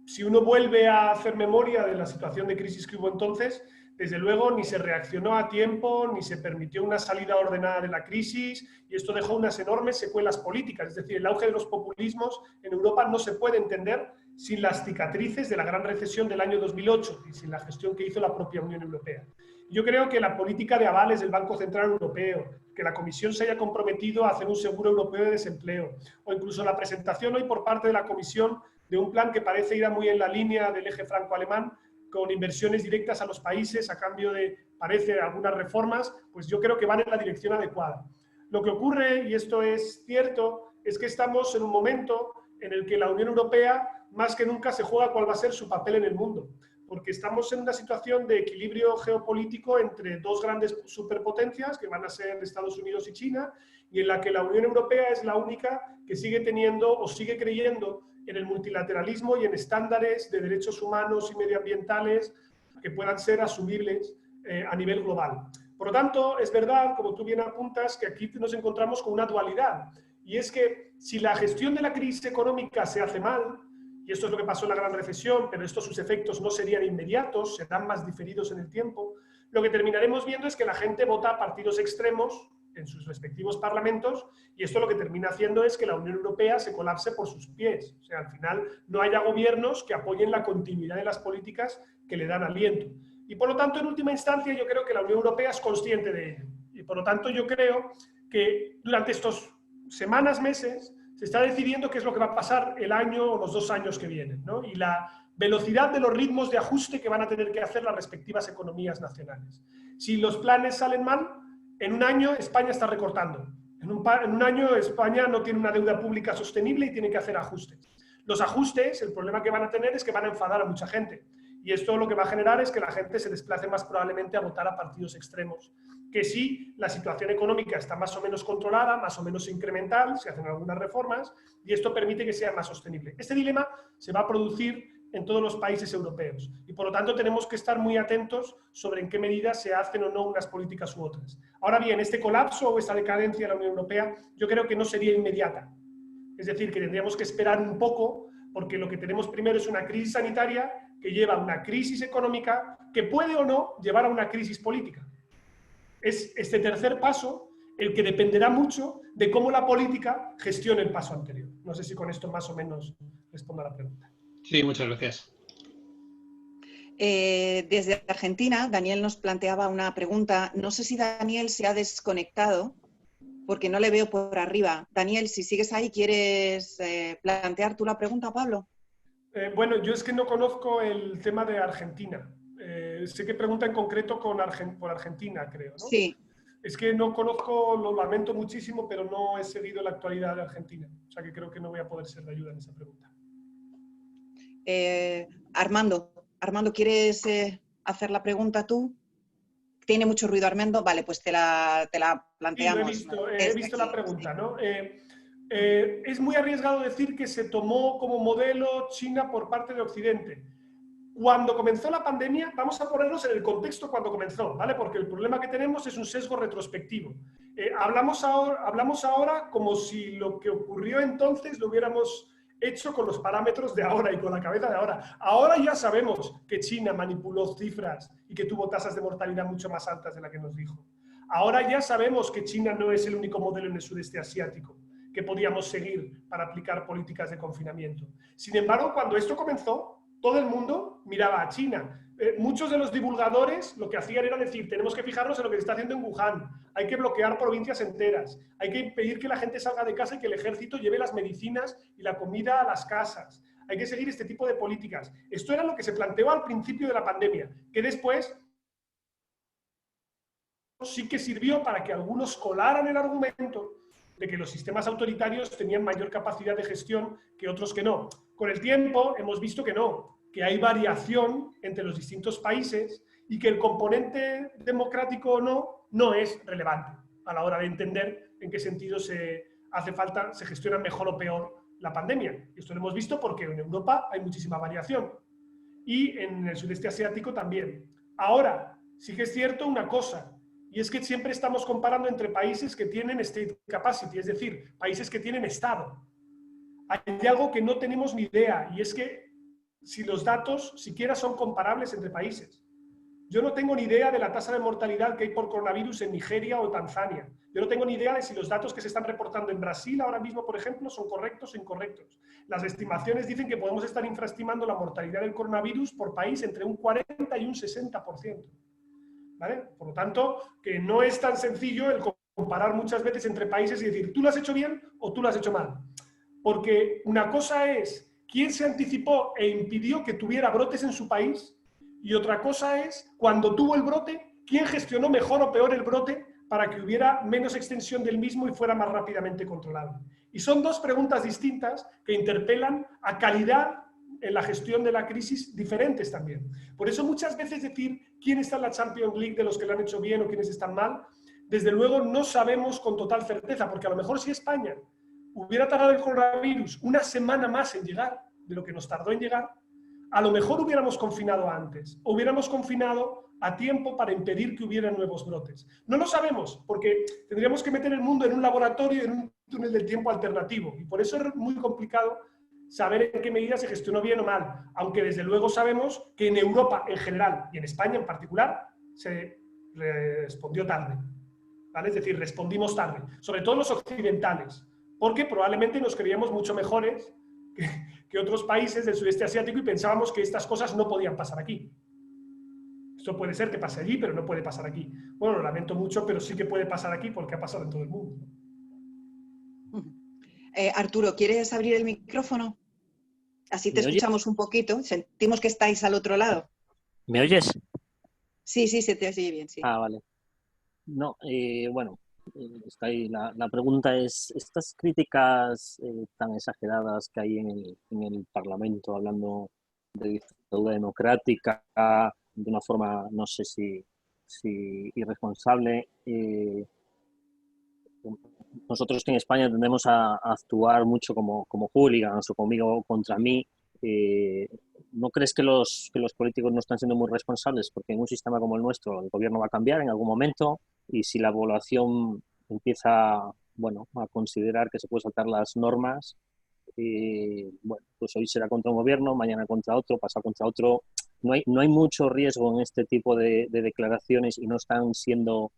si uno vuelve a hacer memoria de la situación de crisis que hubo entonces, desde luego ni se reaccionó a tiempo, ni se permitió una salida ordenada de la crisis, y esto dejó unas enormes secuelas políticas. Es decir, el auge de los populismos en Europa no se puede entender sin las cicatrices de la gran recesión del año 2008 y sin la gestión que hizo la propia Unión Europea. Yo creo que la política de avales del Banco Central Europeo, que la Comisión se haya comprometido a hacer un seguro europeo de desempleo, o incluso la presentación hoy por parte de la Comisión de un plan que parece ir muy en la línea del eje franco-alemán, con inversiones directas a los países a cambio de, parece, algunas reformas, pues yo creo que van en la dirección adecuada. Lo que ocurre, y esto es cierto, es que estamos en un momento en el que la Unión Europea más que nunca se juega cuál va a ser su papel en el mundo, porque estamos en una situación de equilibrio geopolítico entre dos grandes superpotencias, que van a ser Estados Unidos y China, y en la que la Unión Europea es la única que sigue teniendo o sigue creyendo en el multilateralismo y en estándares de derechos humanos y medioambientales que puedan ser asumibles a nivel global. Por lo tanto, es verdad, como tú bien apuntas, que aquí nos encontramos con una dualidad, y es que si la gestión de la crisis económica se hace mal, y esto es lo que pasó en la gran recesión, pero sus efectos no serían inmediatos, serán más diferidos en el tiempo, lo que terminaremos viendo es que la gente vota a partidos extremos en sus respectivos parlamentos, y esto lo que termina haciendo es que la Unión Europea se colapse por sus pies. O sea, al final no haya gobiernos que apoyen la continuidad de las políticas que le dan aliento. Y por lo tanto, en última instancia, yo creo que la Unión Europea es consciente de ello. Y por lo tanto, yo creo que durante estos semanas, meses, se está decidiendo qué es lo que va a pasar el año o los 2 años que vienen, ¿no? Y la velocidad de los ritmos de ajuste que van a tener que hacer las respectivas economías nacionales. Si los planes salen mal, en un año España está recortando. En un año España no tiene una deuda pública sostenible y tiene que hacer ajustes. Los ajustes, el problema que van a tener es que van a enfadar a mucha gente. Y esto lo que va a generar es que la gente se desplace más probablemente a votar a partidos extremos. Que sí, la situación económica está más o menos controlada, más o menos incremental, se hacen algunas reformas, y esto permite que sea más sostenible. Este dilema se va a producir en todos los países europeos. Y por lo tanto tenemos que estar muy atentos sobre en qué medida se hacen o no unas políticas u otras. Ahora bien, este colapso o esta decadencia de la Unión Europea yo creo que no sería inmediata. Es decir, que tendríamos que esperar un poco, porque lo que tenemos primero es una crisis sanitaria que lleva a una crisis económica que puede o no llevar a una crisis política. Es este tercer paso el que dependerá mucho de cómo la política gestione el paso anterior. No sé si con esto más o menos respondo a la pregunta. Sí, muchas gracias. Desde Argentina, Daniel nos planteaba una pregunta. No sé si Daniel se ha desconectado, porque no le veo por arriba. Daniel, si sigues ahí, ¿quieres plantear tú la pregunta, Pablo? Bueno, yo es que no conozco el tema de Argentina. Sé que pregunta en concreto por Argentina, creo, ¿no? Sí. Es que no conozco, lo lamento muchísimo, pero no he seguido la actualidad de Argentina. O sea que creo que no voy a poder ser de ayuda en esa pregunta. Armando, ¿quieres hacer la pregunta tú? ¿Tiene mucho ruido, Armando? Vale, pues te la planteamos. Sí, he visto la pregunta, ¿no? Es muy arriesgado decir que se tomó como modelo China por parte de Occidente. Cuando comenzó la pandemia, vamos a ponernos en el contexto cuando comenzó, ¿vale? Porque el problema que tenemos es un sesgo retrospectivo. Hablamos ahora como si lo que ocurrió entonces lo hubiéramos hecho con los parámetros de ahora y con la cabeza de ahora. Ahora ya sabemos que China manipuló cifras y que tuvo tasas de mortalidad mucho más altas de la que nos dijo. Ahora ya sabemos que China no es el único modelo en el sudeste asiático que podíamos seguir para aplicar políticas de confinamiento. Sin embargo, cuando esto comenzó, todo el mundo miraba a China. Muchos de los divulgadores lo que hacían era decir, tenemos que fijarnos en lo que se está haciendo en Wuhan, hay que bloquear provincias enteras, hay que impedir que la gente salga de casa y que el ejército lleve las medicinas y la comida a las casas. Hay que seguir este tipo de políticas. Esto era lo que se planteó al principio de la pandemia, que después sí que sirvió para que algunos colaran el argumento de que los sistemas autoritarios tenían mayor capacidad de gestión que otros que no. Con el tiempo hemos visto que no, que hay variación entre los distintos países y que el componente democrático o no es relevante a la hora de entender en qué sentido se gestiona mejor o peor la pandemia. Esto lo hemos visto porque en Europa hay muchísima variación y en el sudeste asiático también. Ahora, sí que es cierto una cosa, y es que siempre estamos comparando entre países que tienen state capacity, es decir, países que tienen Estado. Hay algo que no tenemos ni idea, y es que si los datos siquiera son comparables entre países. Yo no tengo ni idea de la tasa de mortalidad que hay por coronavirus en Nigeria o Tanzania. Yo no tengo ni idea de si los datos que se están reportando en Brasil ahora mismo, por ejemplo, son correctos o incorrectos. Las estimaciones dicen que podemos estar infraestimando la mortalidad del coronavirus por país entre un 40 y un 60%. ¿Vale? Por lo tanto, que no es tan sencillo el comparar muchas veces entre países y decir, ¿tú lo has hecho bien o tú lo has hecho mal? Porque una cosa es quién se anticipó e impidió que tuviera brotes en su país, y otra cosa es, cuando tuvo el brote, quién gestionó mejor o peor el brote para que hubiera menos extensión del mismo y fuera más rápidamente controlado. Y son dos preguntas distintas que interpelan a calidad en la gestión de la crisis diferentes también. Por eso muchas veces decir quién está en la Champions League de los que lo han hecho bien o quiénes están mal, desde luego no sabemos con total certeza, porque a lo mejor si España hubiera tardado el coronavirus una semana más en llegar de lo que nos tardó en llegar, a lo mejor hubiéramos confinado antes, o hubiéramos confinado a tiempo para impedir que hubiera nuevos brotes. No lo sabemos, porque tendríamos que meter el mundo en un laboratorio, en un túnel del tiempo alternativo, y por eso es muy complicado saber en qué medida se gestionó bien o mal, aunque desde luego sabemos que en Europa en general y en España en particular se respondió tarde, ¿vale? Es decir, respondimos tarde, sobre todo los occidentales, porque probablemente nos creíamos mucho mejores que otros países del sudeste asiático y pensábamos que estas cosas no podían pasar aquí. Esto puede ser que pase allí, pero no puede pasar aquí. Bueno, lo lamento mucho, pero sí que puede pasar aquí porque ha pasado en todo el mundo. Arturo, ¿quieres abrir el micrófono? Así te escuchamos un poquito. Sentimos que estáis al otro lado. ¿Me oyes? Sí, se te oye bien, sí. Ah, vale. No, bueno, está ahí. La pregunta es, estas críticas tan exageradas que hay en el Parlamento hablando de dictadura democrática de una forma, no sé si irresponsable, nosotros que en España tendemos a actuar mucho como hooligans o conmigo contra mí, ¿no crees que los políticos no están siendo muy responsables? Porque en un sistema como el nuestro el gobierno va a cambiar en algún momento y si la población empieza, bueno, a considerar que se puede saltar las normas, bueno, pues hoy será contra un gobierno, mañana contra otro, pasado contra otro. No hay mucho riesgo en este tipo de declaraciones y no están siendo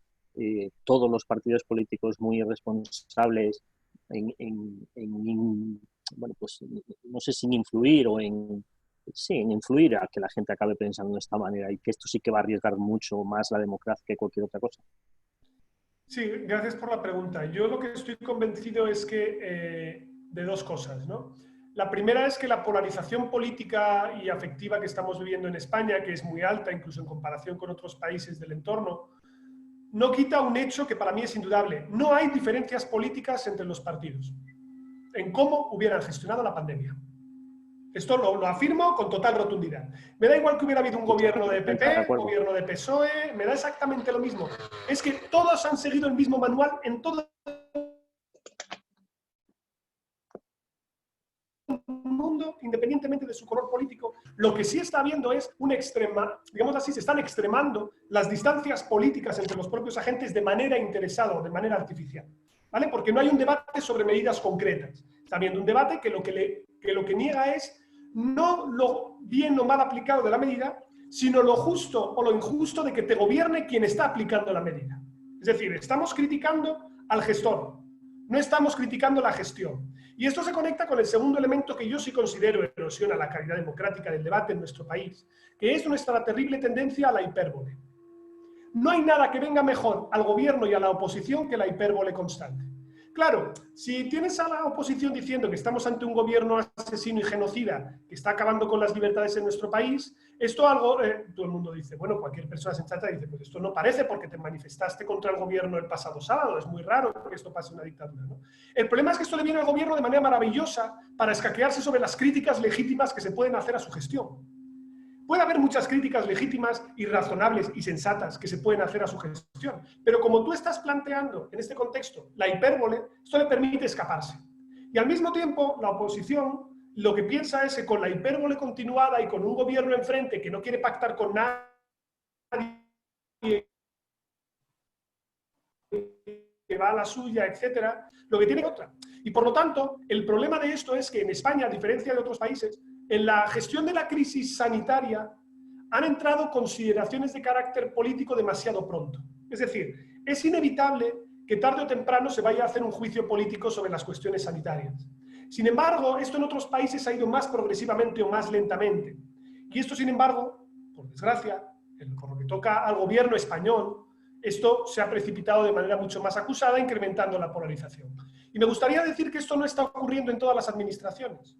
todos los partidos políticos muy responsables bueno, pues no sé si en influir o sí, en influir a que la gente acabe pensando de esta manera y que esto sí que va a arriesgar mucho más la democracia que cualquier otra cosa. Sí, gracias por la pregunta. Yo lo que estoy convencido es que de dos cosas, ¿no? La primera es que la polarización política y afectiva que estamos viviendo en España, que es muy alta incluso en comparación con otros países del entorno, no quita un hecho que para mí es indudable. No hay diferencias políticas entre los partidos en cómo hubieran gestionado la pandemia. Esto lo afirmo con total rotundidad. Me da igual que hubiera habido un gobierno de PP, un gobierno de PSOE, me da exactamente lo mismo. Es que todos han seguido el mismo manual en todo el mundo, independientemente de su color político. Lo que sí está habiendo es un extrema, digamos así, se están extremando las distancias políticas entre los propios agentes de manera interesada o de manera artificial, ¿vale? Porque no hay un debate sobre medidas concretas. Está habiendo un debate que lo que niega es no lo bien o mal aplicado de la medida, sino lo justo o lo injusto de que te gobierne quien está aplicando la medida. Es decir, estamos criticando al gestor, no estamos criticando la gestión. Y esto se conecta con el segundo elemento que yo sí considero erosiona la calidad democrática del debate en nuestro país, que es nuestra terrible tendencia a la hipérbole. No hay nada que venga mejor al gobierno y a la oposición que la hipérbole constante. Claro, si tienes a la oposición diciendo que estamos ante un gobierno asesino y genocida que está acabando con las libertades en nuestro país, esto algo, todo el mundo dice, bueno, cualquier persona sensata dice, pues esto no parece porque te manifestaste contra el gobierno el pasado sábado, es muy raro que esto pase en una dictadura, ¿no? El problema es que esto le viene al gobierno de manera maravillosa para escaquearse sobre las críticas legítimas que se pueden hacer a su gestión. Puede haber muchas críticas legítimas y razonables y sensatas que se pueden hacer a su gestión, pero como tú estás planteando en este contexto la hipérbole, esto le permite escaparse. Y al mismo tiempo, la oposición lo que piensa es que con la hipérbole continuada y con un gobierno enfrente que no quiere pactar con nadie, que va a la suya, etcétera, lo que tiene otra. Y por lo tanto, el problema de esto es que en España, a diferencia de otros países, en la gestión de la crisis sanitaria han entrado consideraciones de carácter político demasiado pronto. Es decir, es inevitable que tarde o temprano se vaya a hacer un juicio político sobre las cuestiones sanitarias. Sin embargo, esto en otros países ha ido más progresivamente o más lentamente. Y esto, sin embargo, por desgracia, por lo que toca al gobierno español, esto se ha precipitado de manera mucho más acusada, incrementando la polarización. Y me gustaría decir que esto no está ocurriendo en todas las administraciones.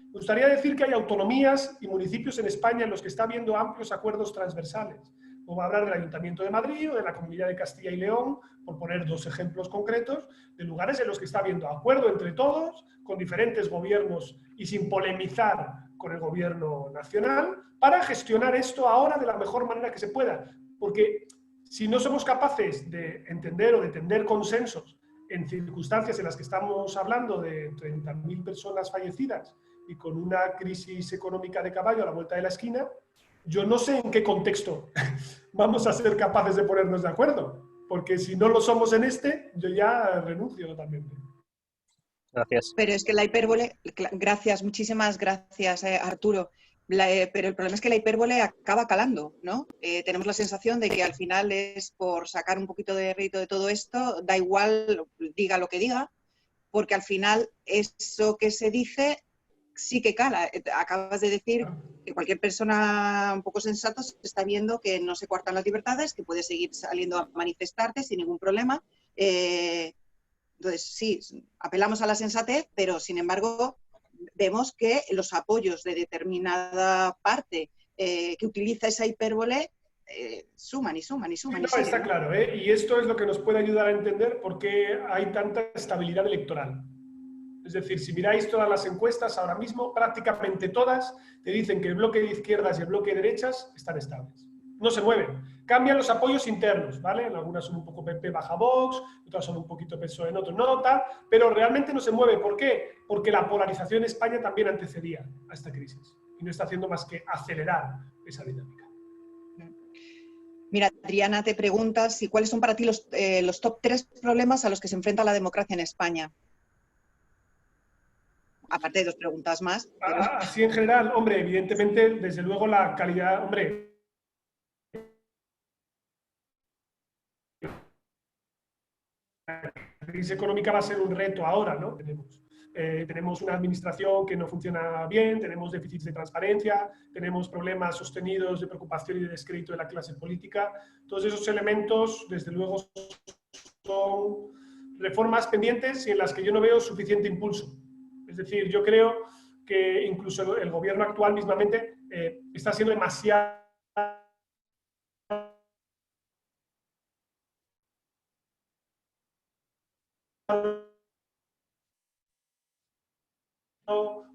Me gustaría decir que hay autonomías y municipios en España en los que está habiendo amplios acuerdos transversales. Como hablar del Ayuntamiento de Madrid o de la Comunidad de Castilla y León, por poner dos ejemplos concretos, de lugares en los que está habiendo acuerdo entre todos, con diferentes gobiernos y sin polemizar con el gobierno nacional, para gestionar esto ahora de la mejor manera que se pueda. Porque si no somos capaces de entender o de tender consensos en circunstancias en las que estamos hablando de 30.000 personas fallecidas y con una crisis económica de caballo a la vuelta de la esquina, yo no sé en qué contexto vamos a ser capaces de ponernos de acuerdo, porque si no lo somos en este, yo ya renuncio totalmente. Gracias. Pero es que la hipérbole, gracias, muchísimas gracias, Arturo. Pero el problema es que la hipérbole acaba calando, ¿no? Tenemos la sensación de que al final es por sacar un poquito de rédito de todo esto, da igual, diga lo que diga, porque al final eso que se dice sí que cala. Acabas de decir que cualquier persona un poco sensata se está viendo que no se coartan las libertades, que puedes seguir saliendo a manifestarte sin ningún problema. Entonces, sí, apelamos a la sensatez, pero sin embargo vemos que los apoyos de determinada parte que utiliza esa hipérbole suman y suman y suman. No, está claro, ¿eh? Y esto es lo que nos puede ayudar a entender por qué hay tanta estabilidad electoral. Es decir, si miráis todas las encuestas ahora mismo, prácticamente todas te dicen que el bloque de izquierdas y el bloque de derechas están estables. no se mueven. Cambian los apoyos internos, ¿vale? Algunas son un poco PP baja Vox, otras son un poquito PSOE en otros no, tal, pero realmente no se mueve. ¿Por qué? Porque la polarización en España también antecedía a esta crisis y no está haciendo más que acelerar esa dinámica. Mira, Adriana te pregunta si cuáles son para ti los top 3 problemas a los que se enfrenta la democracia en España. Aparte de 2 preguntas más. Pero... Así en general, hombre, evidentemente, desde luego la calidad, hombre, la crisis económica va a ser un reto ahora, ¿no? Tenemos una administración que no funciona bien, tenemos déficits de transparencia, tenemos problemas sostenidos de preocupación y de descrédito de la clase política. Todos esos elementos, desde luego, son reformas pendientes y en las que yo no veo suficiente impulso. Es decir, yo creo que incluso el gobierno actual mismamente está siendo demasiado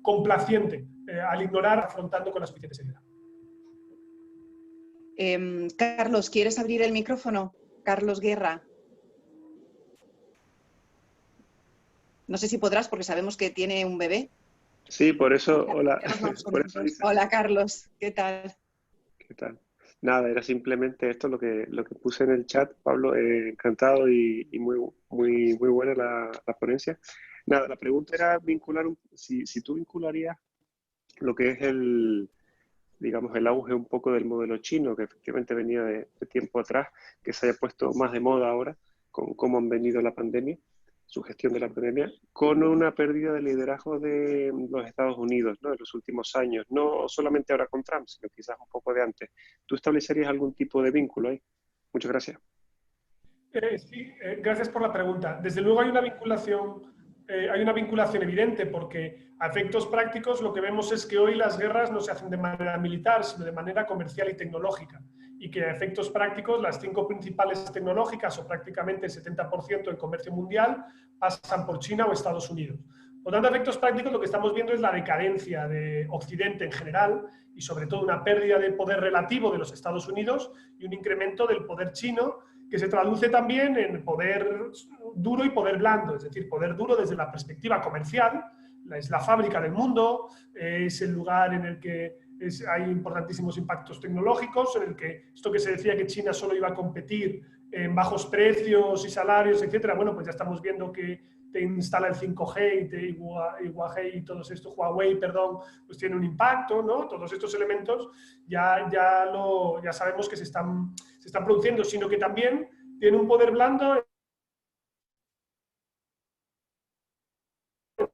complaciente al ignorar, afrontando con la suficiente seriedad. Carlos, ¿quieres abrir el micrófono? Carlos Guerra. No sé si podrás, porque sabemos que tiene un bebé. Sí, por eso, hola. Por eso, hola, Carlos, ¿qué tal? ¿Qué tal? Nada, era simplemente esto lo que puse en el chat, Pablo. Encantado y muy buena la ponencia. Nada, la pregunta era vincular, si tú vincularías lo que es digamos, el auge un poco del modelo chino, que efectivamente venía de tiempo atrás, que se haya puesto más de moda ahora, con cómo han venido la pandemia, su gestión de la pandemia, con una pérdida de liderazgo de los Estados Unidos, ¿no?, en los últimos años, no solamente ahora con Trump, sino quizás un poco de antes. ¿Tú establecerías algún tipo de vínculo ahí? Muchas gracias. Sí, gracias por la pregunta. Desde luego hay una vinculación evidente, porque a efectos prácticos lo que vemos es que hoy las guerras no se hacen de manera militar, sino de manera comercial y tecnológica, y que a efectos prácticos las 5 principales tecnológicas, o prácticamente el 70% del comercio mundial, pasan por China o Estados Unidos. Por tanto, a efectos prácticos lo que estamos viendo es la decadencia de Occidente en general y sobre todo una pérdida de poder relativo de los Estados Unidos y un incremento del poder chino, que se traduce también en poder duro y poder blando, es decir, poder duro desde la perspectiva comercial, es la fábrica del mundo, es el lugar en el que hay importantísimos impactos tecnológicos, en el que esto que se decía que China solo iba a competir en bajos precios y salarios, etcétera, bueno, pues ya estamos viendo que te instala el 5G y Huawei y todos estos, pues tiene un impacto, ¿no? Todos estos elementos ya sabemos que se están produciendo, sino que también tiene un poder blando en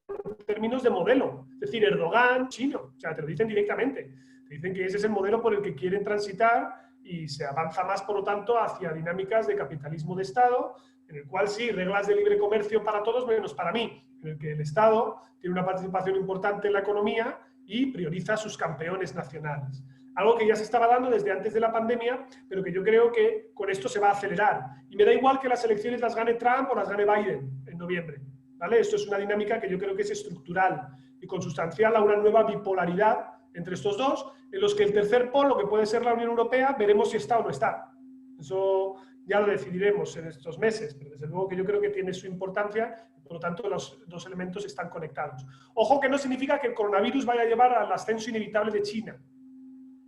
términos de modelo. Es decir, Erdogan, chino, o sea, te lo dicen directamente. Te dicen que ese es el modelo por el que quieren transitar y se avanza más, por lo tanto, hacia dinámicas de capitalismo de Estado, en el cual sí, reglas de libre comercio para todos menos para mí, en el que el Estado tiene una participación importante en la economía y prioriza a sus campeones nacionales. Algo que ya se estaba dando desde antes de la pandemia, pero que yo creo que con esto se va a acelerar. Y me da igual que las elecciones las gane Trump o las gane Biden en noviembre, ¿vale? Esto es una dinámica que yo creo que es estructural y consustancial a una nueva bipolaridad entre estos dos, en los que el tercer polo, que puede ser la Unión Europea, veremos si está o no está. Eso ya lo decidiremos en estos meses, pero desde luego que yo creo que tiene su importancia, por lo tanto los 2 elementos están conectados. Ojo, que no significa que el coronavirus vaya a llevar al ascenso inevitable de China,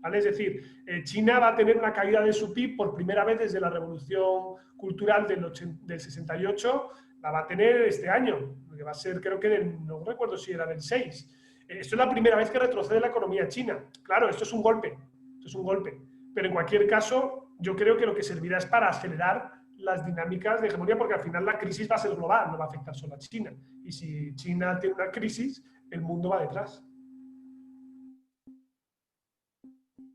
¿vale? Es decir, China va a tener una caída de su PIB por primera vez desde la revolución cultural del 68, la va a tener este año, que va a ser, creo que no recuerdo si era del 6. Esto es la primera vez que retrocede la economía china. Claro, esto es un golpe, pero en cualquier caso yo creo que lo que servirá es para acelerar las dinámicas de hegemonía, porque al final la crisis va a ser global, no va a afectar solo a China. Y si China tiene una crisis, el mundo va detrás.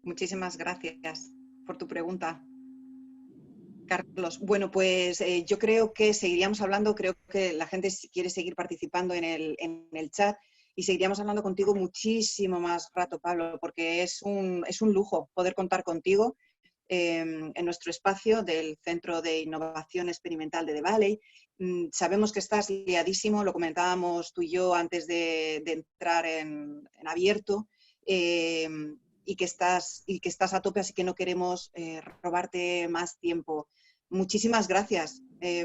Muchísimas gracias por tu pregunta, Carlos. Bueno, pues yo creo que seguiríamos hablando, creo que la gente quiere seguir participando en el chat y seguiríamos hablando contigo muchísimo más rato, Pablo, porque es un lujo poder contar contigo en nuestro espacio del Centro de Innovación Experimental de The Valley. Sabemos que estás liadísimo, lo comentábamos tú y yo antes de entrar en abierto. y que estás a tope, así que no queremos robarte más tiempo. Muchísimas gracias,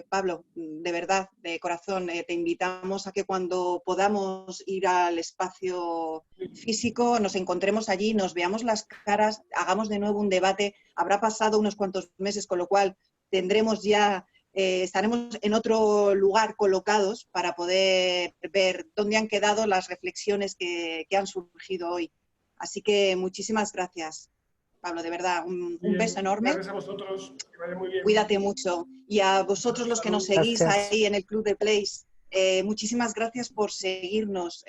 Pablo, de verdad, de corazón. Te invitamos a que cuando podamos ir al espacio físico, nos encontremos allí, nos veamos las caras, hagamos de nuevo un debate. Habrá pasado unos cuantos meses, con lo cual tendremos ya, estaremos en otro lugar colocados para poder ver dónde han quedado las reflexiones que han surgido hoy. Así que muchísimas gracias, Pablo, de verdad, un beso enorme. Gracias a vosotros, que vaya muy bien. Cuídate mucho. Y a vosotros los que nos seguís ahí en el Club de Plays, muchísimas gracias por seguirnos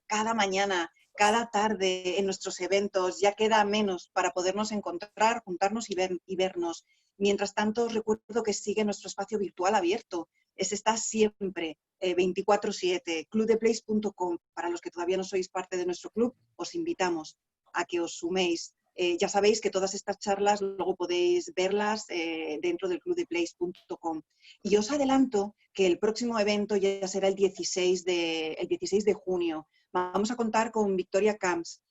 cada mañana, cada tarde en nuestros eventos. Ya queda menos para podernos encontrar, juntarnos y vernos. Mientras tanto, os recuerdo que sigue nuestro espacio virtual abierto. Está siempre 24/7, clubdeplays.com. Para los que todavía no sois parte de nuestro club, os invitamos a que os suméis. Ya sabéis que todas estas charlas luego podéis verlas dentro del clubdeplays.com. Y os adelanto que el próximo evento ya será el 16 de junio. Vamos a contar con Victoria Camps,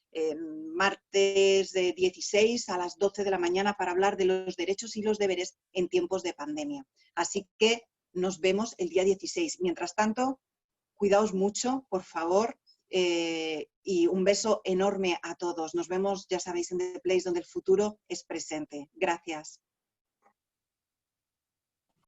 martes de 16 a las 12 de la mañana para hablar de los derechos y los deberes en tiempos de pandemia. Así que nos vemos el día 16. Mientras tanto, cuidaos mucho, por favor. Y un beso enorme a todos. Nos vemos, ya sabéis, en The Place, donde el futuro es presente. Gracias.